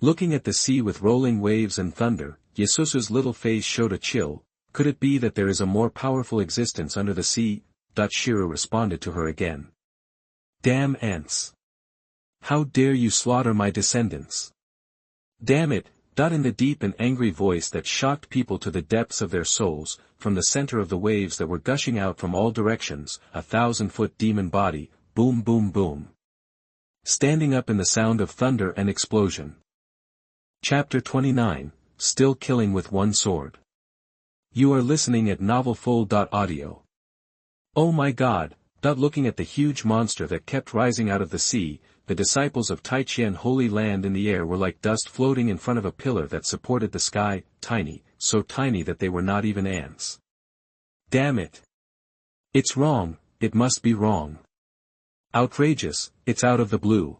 Looking at the sea with rolling waves and thunder, Yasusu's little face showed a chill. Could it be that there is a more powerful existence under the sea? Shiro responded to her again. Damn ants. How dare you slaughter my descendants? Damn it. In the deep and angry voice that shocked people to the depths of their souls, from the center of the waves that were gushing out from all directions, a 1,000-foot demon body, boom boom boom. Standing up in the sound of thunder and explosion. Chapter 29, Still Killing with One Sword. You are listening at novelfull.audio. Oh my God. Looking at the huge monster that kept rising out of the sea, the disciples of Taijian Holy Land in the air were like dust floating in front of a pillar that supported the sky. Tiny, so tiny that they were not even ants. Damn it! It's wrong, it must be wrong. Outrageous, it's out of the blue.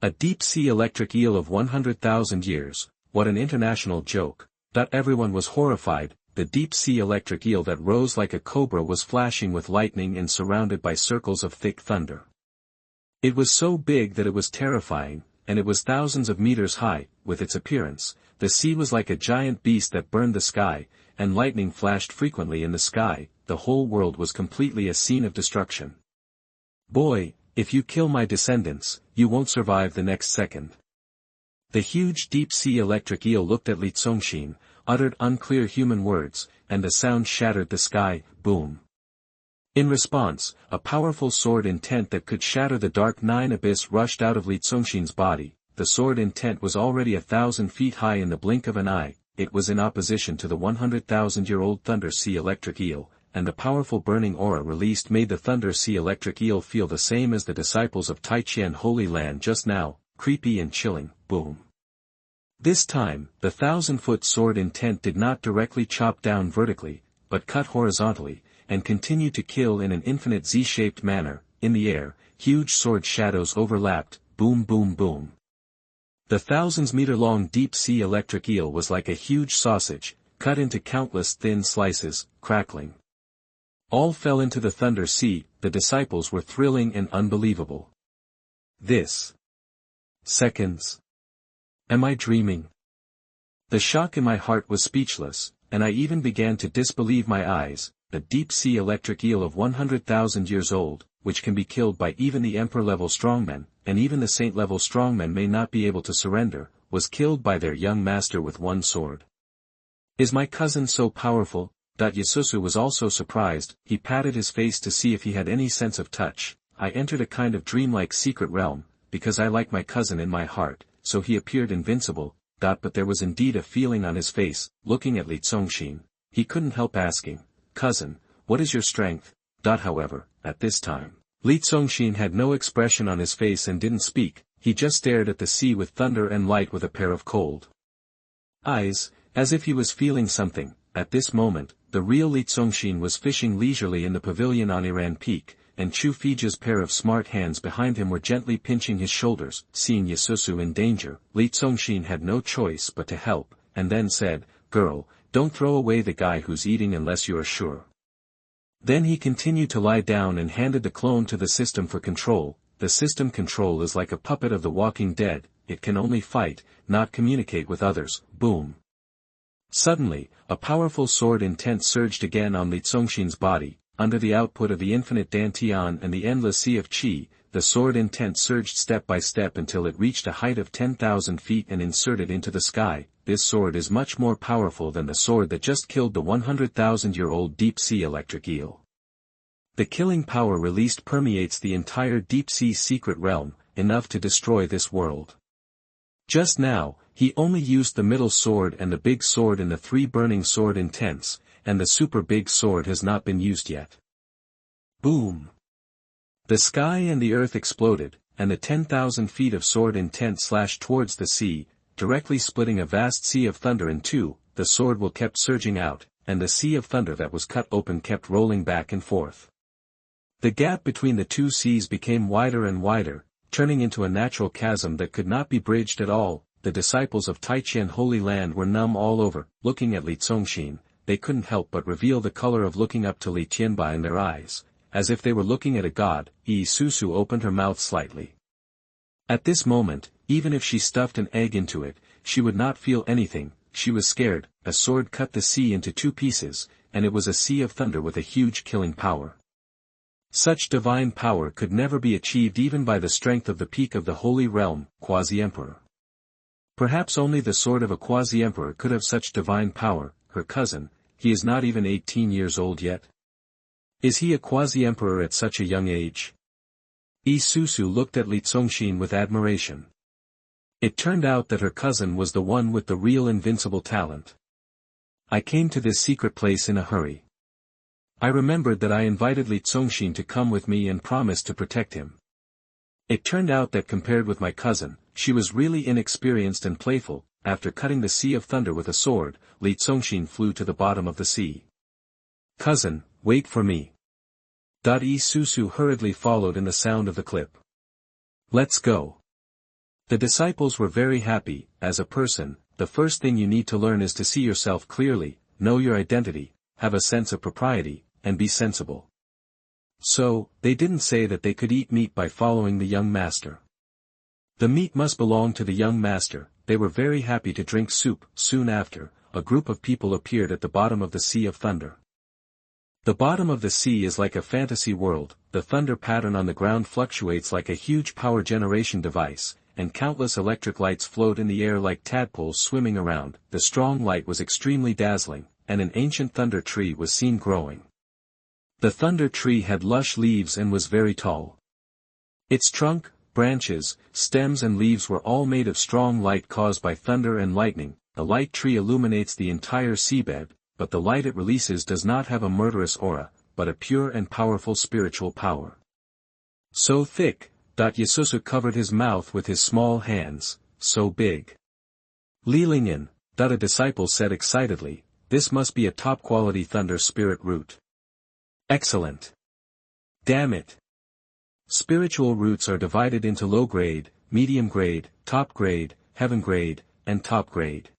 A deep-sea electric eel of 100,000 years, what an international joke. Everyone was horrified. The deep-sea electric eel that rose like a cobra was flashing with lightning and surrounded by circles of thick thunder. It was so big that it was terrifying, and it was thousands of meters high. With its appearance, the sea was like a giant beast that burned the sky, and lightning flashed frequently in the sky. The whole world was completely a scene of destruction. Boy, if you kill my descendants, you won't survive the next second. The huge deep-sea electric eel looked at Li Tianba, uttered unclear human words, and the sound shattered the sky. Boom. In response, a powerful sword intent that could shatter the dark nine abyss rushed out of Li Tianba's body. The sword intent was already 1,000 feet high in the blink of an eye. It was in opposition to the 100,000-year-old Thunder Sea electric eel, and the powerful burning aura released made the Thunder Sea electric eel feel the same as the disciples of Taijian Holy Land just now, creepy and chilling. Boom. This time, the 1,000-foot sword intent did not directly chop down vertically, but cut horizontally, and continued to kill in an infinite Z-shaped manner. In the air, huge sword shadows overlapped. Boom boom boom. The thousands-meter-long deep-sea electric eel was like a huge sausage, cut into countless thin slices, crackling. All fell into the Thunder Sea. The disciples were thrilling and unbelievable. This. Seconds. Am I dreaming? The shock in my heart was speechless, and I even began to disbelieve my eyes. A deep-sea electric eel of 100,000 years old, which can be killed by even the Emperor-level strongmen, and even the Saint-level strongmen may not be able to surrender, was killed by their young master with one sword. Is my cousin so powerful? Yasusu was also surprised. He patted his face to see if he had any sense of touch. I entered a kind of dreamlike secret realm, because I like my cousin in my heart, so he appeared invincible. But there was indeed a feeling on his face. Looking at Li Tianba, he couldn't help asking, "Cousin, what is your strength?" However, at this time, Li Tianba had no expression on his face and didn't speak. He just stared at the sea with thunder and light with a pair of cold eyes, as if he was feeling something. At this moment, the real Li Tianba was fishing leisurely in the pavilion on Iran Peak, and Chu Fiji's pair of smart hands behind him were gently pinching his shoulders. Seeing Yasusu in danger, Li Tianba had no choice but to help, and then said, "Girl, don't throw away the guy who's eating unless you are sure." Then he continued to lie down and handed the clone to the system for control. The system control is like a puppet of the Walking Dead. It can only fight, not communicate with others. Boom. Suddenly, a powerful sword intent surged again on Li Tianba's body. Under the output of the infinite Dantian and the endless sea of Qi, the sword intent surged step by step until it reached a height of 10,000 feet and inserted into the sky. This sword is much more powerful than the sword that just killed the 100,000-year-old deep-sea electric eel. The killing power released permeates the entire deep-sea secret realm, enough to destroy this world. Just now, he only used the middle sword and the big sword in the three burning sword intents, and the super big sword has not been used yet. Boom! The sky and the earth exploded, and the 10,000 feet of sword intent slashed towards the sea, directly splitting a vast sea of thunder in two. The sword will kept surging out, and the sea of thunder that was cut open kept rolling back and forth. The gap between the two seas became wider and wider, turning into a natural chasm that could not be bridged at all. The disciples of Taijian Holy Land were numb all over. Looking at Li Tianba, they couldn't help but reveal the color of looking up to Li Tianba in their eyes, as if they were looking at a god. Susu opened her mouth slightly. At this moment, even if she stuffed an egg into it, she would not feel anything. She was scared. A sword cut the sea into two pieces, and it was a sea of thunder with a huge killing power. Such divine power could never be achieved even by the strength of the peak of the Holy Realm, Quasi-Emperor. Perhaps only the sword of a Quasi-Emperor could have such divine power. Her cousin, he is not even 18 years old yet. Is he a Quasi-Emperor at such a young age? Susu looked at Li Tianba with admiration. It turned out that her cousin was the one with the real invincible talent. I came to this secret place in a hurry. I remembered that I invited Li Tianba to come with me and promised to protect him. It turned out that compared with my cousin, she was really inexperienced and playful. after cutting the Sea of Thunder with a sword, Li Congxin flew to the bottom of the sea. "Cousin, wait for me." Susu hurriedly followed in the sound of the clip. "Let's go." The disciples were very happy. As a person, the first thing you need to learn is to see yourself clearly, know your identity, have a sense of propriety, and be sensible. So, they didn't say that they could eat meat by following the young master. The meat must belong to the young master. They were very happy to drink soup. Soon after, a group of people appeared at the bottom of the Sea of Thunder. The bottom of the sea is like a fantasy world. The thunder pattern on the ground fluctuates like a huge power generation device, and countless electric lights float in the air like tadpoles swimming around. The strong light was extremely dazzling, and an ancient thunder tree was seen growing. The thunder tree had lush leaves and was very tall. Its trunk, branches, stems and leaves were all made of strong light caused by thunder and lightning. The light tree illuminates the entire seabed, but the light it releases does not have a murderous aura, but a pure and powerful spiritual power. So thick, Yasusu covered his mouth with his small hands, so big. "Li Lingyan," a disciple said excitedly, "this must be a top-quality thunder spirit root." "Excellent. Damn it. Spiritual roots are divided into low grade, medium grade, top grade, heaven grade, and top grade.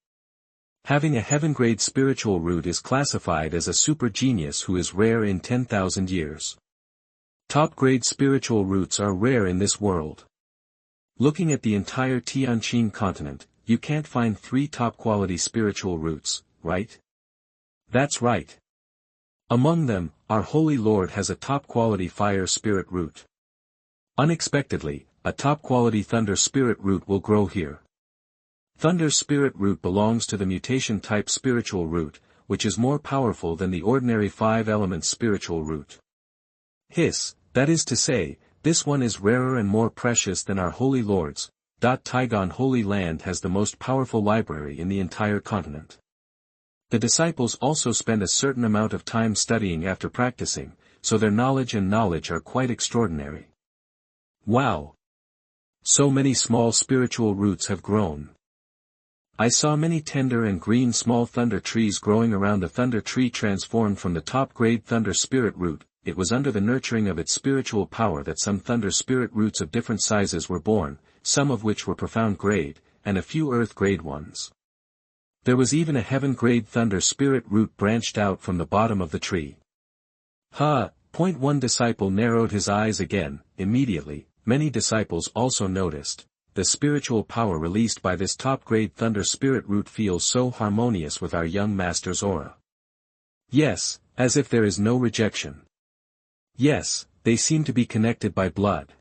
Having a heaven grade spiritual root is classified as a super genius who is rare in 10,000 years. Top grade spiritual roots are rare in this world. Looking at the entire Tianqin continent, you can't find 3 top quality spiritual roots, right? That's right. Among them, our Holy Lord has a top quality fire spirit root. Unexpectedly, a top-quality thunder spirit root will grow here. Thunder spirit root belongs to the mutation-type spiritual root, which is more powerful than the ordinary 5-element spiritual root. That is to say, this one is rarer and more precious than our Holy Lord's. Taigon Holy Land has the most powerful library in the entire continent. The disciples also spend a certain amount of time studying after practicing, so their knowledge are quite extraordinary. Wow! So many small spiritual roots have grown. I saw many tender and green small thunder trees growing around the thunder tree transformed from the top-grade thunder spirit root. It was under the nurturing of its spiritual power that some thunder spirit roots of different sizes were born, some of which were profound grade, and a few earth grade ones. There was even a heaven grade thunder spirit root branched out from the bottom of the tree. One disciple narrowed his eyes again. Immediately, many disciples also noticed, the spiritual power released by this top-grade thunder spirit root feels so harmonious with our young master's aura. Yes, as if there is no rejection. Yes, they seem to be connected by blood.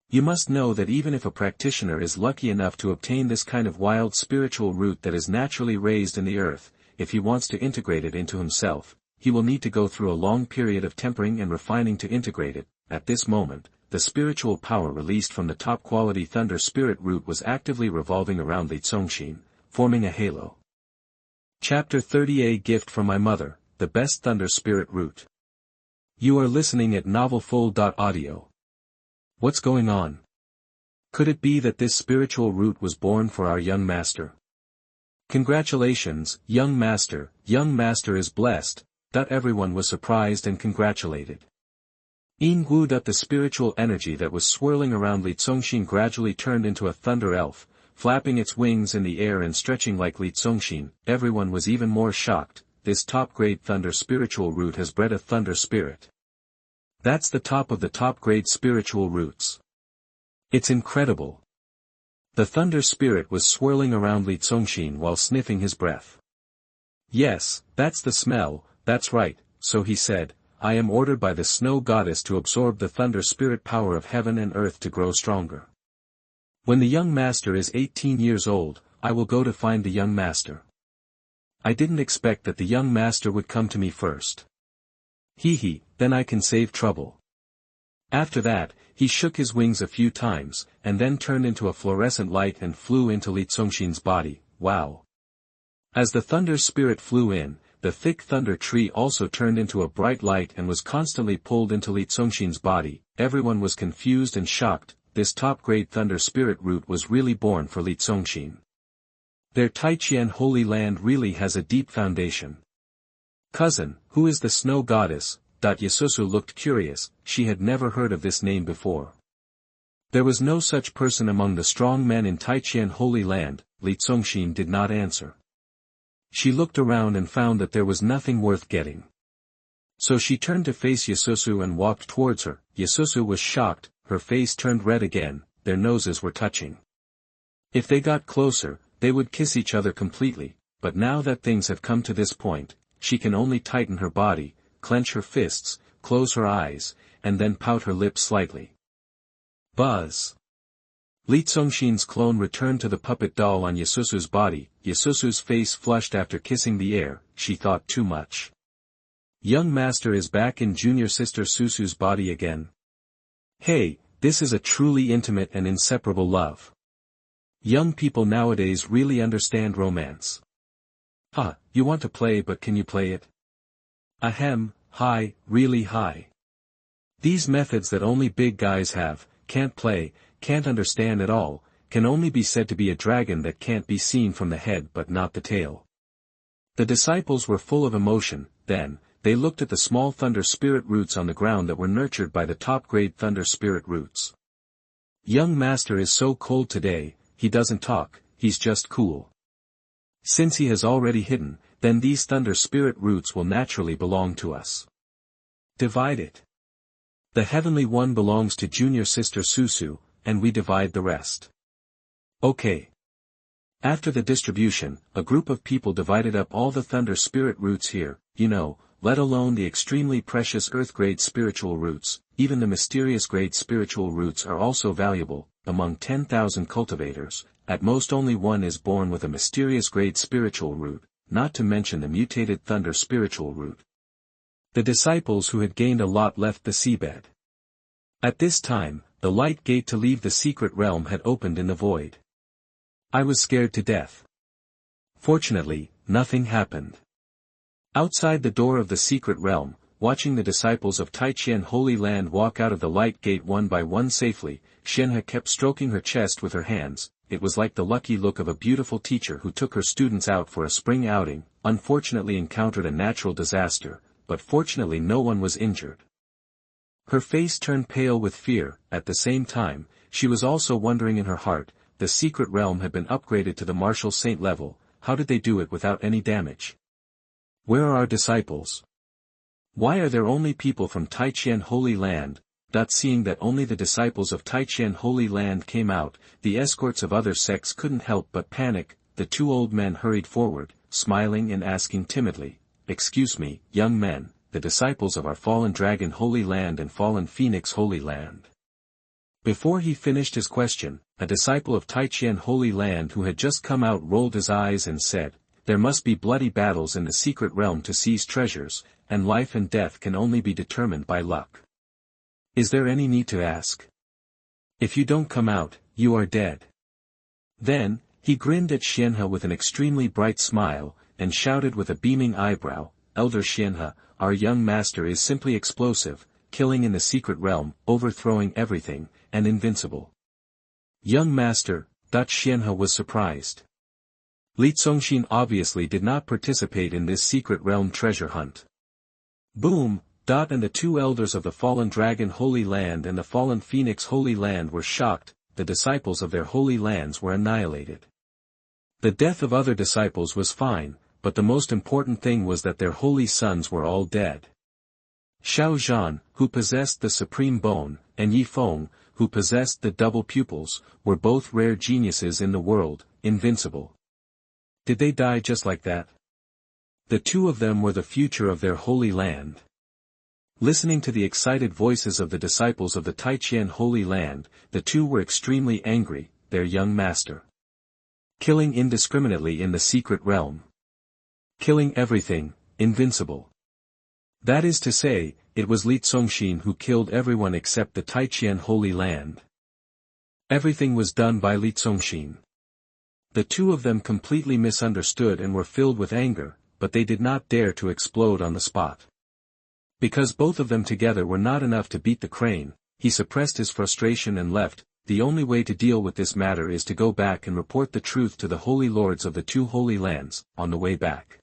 You must know that even if a practitioner is lucky enough to obtain this kind of wild spiritual root that is naturally raised in the earth, if he wants to integrate it into himself, he will need to go through a long period of tempering and refining to integrate it. At this moment, the spiritual power released from the top-quality thunder spirit root was actively revolving around Li Congxin, forming a halo. Chapter 30: A Gift from My Mother, the Best Thunder Spirit Root. You are listening at novelfull.audio. What's going on? Could it be that this spiritual root was born for our young master? Congratulations, young master is blessed. Everyone was surprised and congratulated. The spiritual energy that was swirling around Li Congxin gradually turned into a thunder elf, flapping its wings in the air and stretching like Li Congxin. Everyone was even more shocked. This top-grade thunder spiritual root has bred a thunder spirit. That's the top of the top-grade spiritual roots. It's incredible. The thunder spirit was swirling around Li Congxin while sniffing his breath. Yes, that's the smell. That's right, so he said, I am ordered by the snow goddess to absorb the thunder spirit power of heaven and earth to grow stronger. When the young master is 18 years old, I will go to find the young master. I didn't expect that the young master would come to me first. Then I can save trouble. After that, he shook his wings a few times, and then turned into a fluorescent light and flew into Li Congxin's body. Wow! As the thunder spirit flew in, the thick thunder tree also turned into a bright light and was constantly pulled into Li Congxin's body. Everyone was confused and shocked. This top-grade thunder spirit root was really born for Li Congxin. Their Taiqian Holy Land really has a deep foundation. Cousin, who is the snow goddess? Yasusu looked curious, she had never heard of this name before. There was no such person among the strong men in Taiqian Holy Land. Li Congxin did not answer. She looked around and found that there was nothing worth getting. So she turned to face Yasusu and walked towards her. Yasusu was shocked, her face turned red again, their noses were touching. If they got closer, they would kiss each other completely, but now that things have come to this point, she can only tighten her body, clench her fists, close her eyes, and then pout her lips slightly. Buzz! Li Congxin's clone returned to the puppet doll on Yasusu's body. Yasusu's face flushed after kissing the air, she thought too much. Young master is back in junior sister Susu's body again. Hey, this is a truly intimate and inseparable love. Young people nowadays really understand romance. You want to play, but can you play it? Ahem, hi, really hi. These methods that only big guys have, can't play, can't understand at all, can only be said to be a dragon that can't be seen from the head but not the tail. The disciples were full of emotion. Then, they looked at the small thunder spirit roots on the ground that were nurtured by the top-grade thunder spirit roots. Young master is so cold today, he doesn't talk, he's just cool. Since he has already hidden, then these thunder spirit roots will naturally belong to us. Divide it. The heavenly one belongs to junior sister Susu, and we divide the rest. Okay. After the distribution, a group of people divided up all the thunder spirit roots here, let alone the extremely precious earth-grade spiritual roots. Even the mysterious grade spiritual roots are also valuable. Among 10,000 cultivators, at most only one is born with a mysterious grade spiritual root, not to mention the mutated thunder spiritual root. The disciples who had gained a lot left the seabed. At this time, the light gate to leave the secret realm had opened in the void. I was scared to death. Fortunately, nothing happened. Outside the door of the secret realm, watching the disciples of Taiqian Holy Land walk out of the light gate one by one safely, Xianhe kept stroking her chest with her hands. It was like the lucky look of a beautiful teacher who took her students out for a spring outing, unfortunately encountered a natural disaster, but fortunately no one was injured. Her face turned pale with fear. At the same time, she was also wondering in her heart, the secret realm had been upgraded to the martial saint level. How did they do it without any damage? Where are our disciples? Why are there only people from Taiqian Holy Land? Seeing that only the disciples of Taiqian Holy Land came out, the escorts of other sects couldn't help but panic. The two old men hurried forward, smiling and asking timidly, "Excuse me, young men, the disciples of our fallen dragon Holy Land and fallen phoenix Holy Land." Before he finished his question, a disciple of Taiqian Holy Land who had just come out rolled his eyes and said, "There must be bloody battles in the secret realm to seize treasures, and life and death can only be determined by luck. Is there any need to ask? If you don't come out, you are dead." Then, he grinned at Xianhe with an extremely bright smile, and shouted with a beaming eyebrow, "Elder Xianhe, our young master is simply explosive, killing in the secret realm, overthrowing everything, and invincible." Young master, Xianhe was surprised. Li Congxin obviously did not participate in this secret realm treasure hunt. Boom! And the two elders of the fallen dragon Holy Land and the fallen phoenix Holy Land were shocked. The disciples of their holy lands were annihilated. The death of other disciples was fine, but the most important thing was that their holy sons were all dead. Xiao Zhan, who possessed the supreme bone, and Yi Feng, who possessed the double pupils, were both rare geniuses in the world, invincible. Did they die just like that? The two of them were the future of their holy land. Listening to the excited voices of the disciples of the Taiqian Holy Land, the two were extremely angry. Their young master killing indiscriminately in the secret realm. Killing everything, invincible. That is to say, it was Li Congxin who killed everyone except the Taiqian Holy Land. Everything was done by Li Congxin. The two of them completely misunderstood and were filled with anger, but they did not dare to explode on the spot. Because both of them together were not enough to beat the crane, he suppressed his frustration and left. the only way to deal with this matter is to go back and report the truth to the holy lords of the two holy lands, on the way back.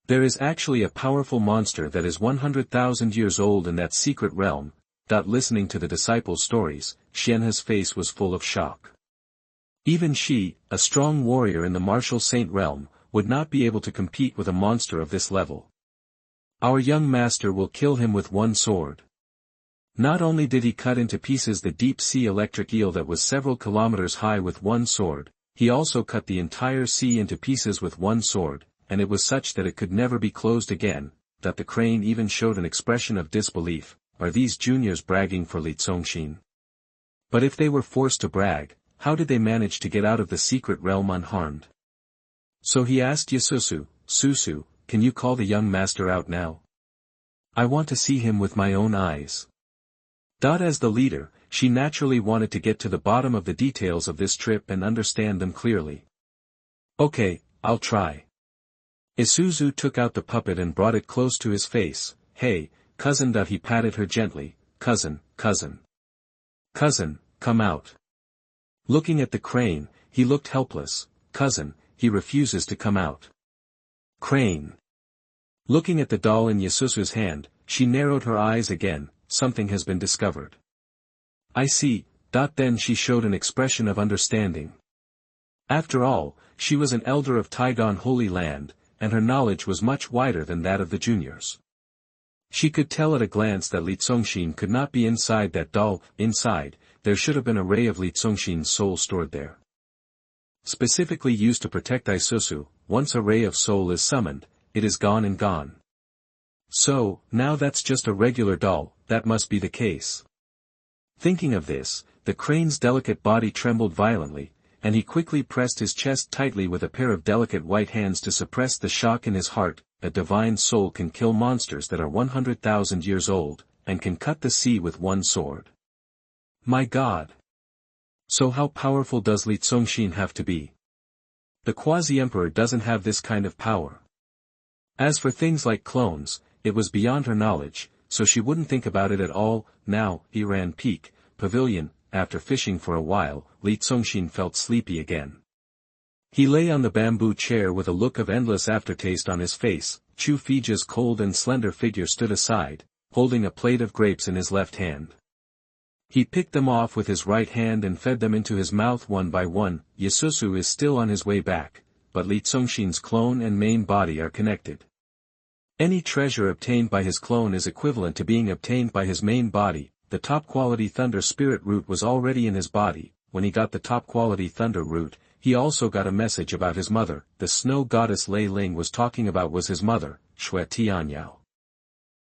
There is actually a powerful monster that is 100,000 years old in that secret realm. Listening to the disciples' stories, Xianhe's face was full of shock. Even she, a strong warrior in the martial saint realm, would not be able to compete with a monster of this level. Our young master will kill him with one sword. Not only did he cut into pieces the deep-sea electric eel that was several kilometers high with one sword, he also cut the entire sea into pieces with one sword, and it was such that it could never be closed again, that the crane even showed an expression of disbelief. Are these juniors bragging for Li Congxin? But if they were forced to brag, how did they manage to get out of the secret realm unharmed? So he asked Yasusu, Susu, can you call the young master out now? I want to see him with my own eyes. As the leader, she naturally wanted to get to the bottom of the details of this trip and understand them clearly. Okay, I'll try. Isuzu took out the puppet and brought it close to his face. Hey, cousin. He patted her gently. Cousin, cousin. Cousin, come out. Looking at the crane, he looked helpless. Cousin, he refuses to come out. Crane. Looking at the doll in Yasusu's hand, she narrowed her eyes again. Something has been discovered. I see. Then she showed an expression of understanding. After all, she was an elder of Taigon Holy Land, and her knowledge was much wider than that of the juniors. She could tell at a glance that Li Congxin could not be inside that doll. Inside, there should have been a ray of Li Congxin's soul stored there. Specifically used to protect Isuzu, once a ray of soul is summoned, it is gone and gone. So, now that's just a regular doll, that must be the case. Thinking of this, the crane's delicate body trembled violently, and he quickly pressed his chest tightly with a pair of delicate white hands to suppress the shock in his heart. A divine soul can kill monsters that are 100,000 years old, and can cut the sea with one sword. My God! So how powerful does Li Congxin have to be? The quasi-emperor doesn't have this kind of power. As for things like clones, it was beyond her knowledge, so she wouldn't think about it at all. Now, Iran Peak, Pavilion. After fishing for a while, Li Congxin felt sleepy again. He lay on the bamboo chair with a look of endless aftertaste on his face. Chu Fijia's cold and slender figure stood aside, holding a plate of grapes in his left hand. He picked them off with his right hand and fed them into his mouth one by one. Yasusu is still on his way back, but Li Congxin's clone and main body are connected. Any treasure obtained by his clone is equivalent to being obtained by his main body. The top-quality thunder spirit root was already in his body. When he got the top-quality thunder root, he also got a message about his mother. The snow goddess Lei Ling was talking about was his mother, Shui Tianyao.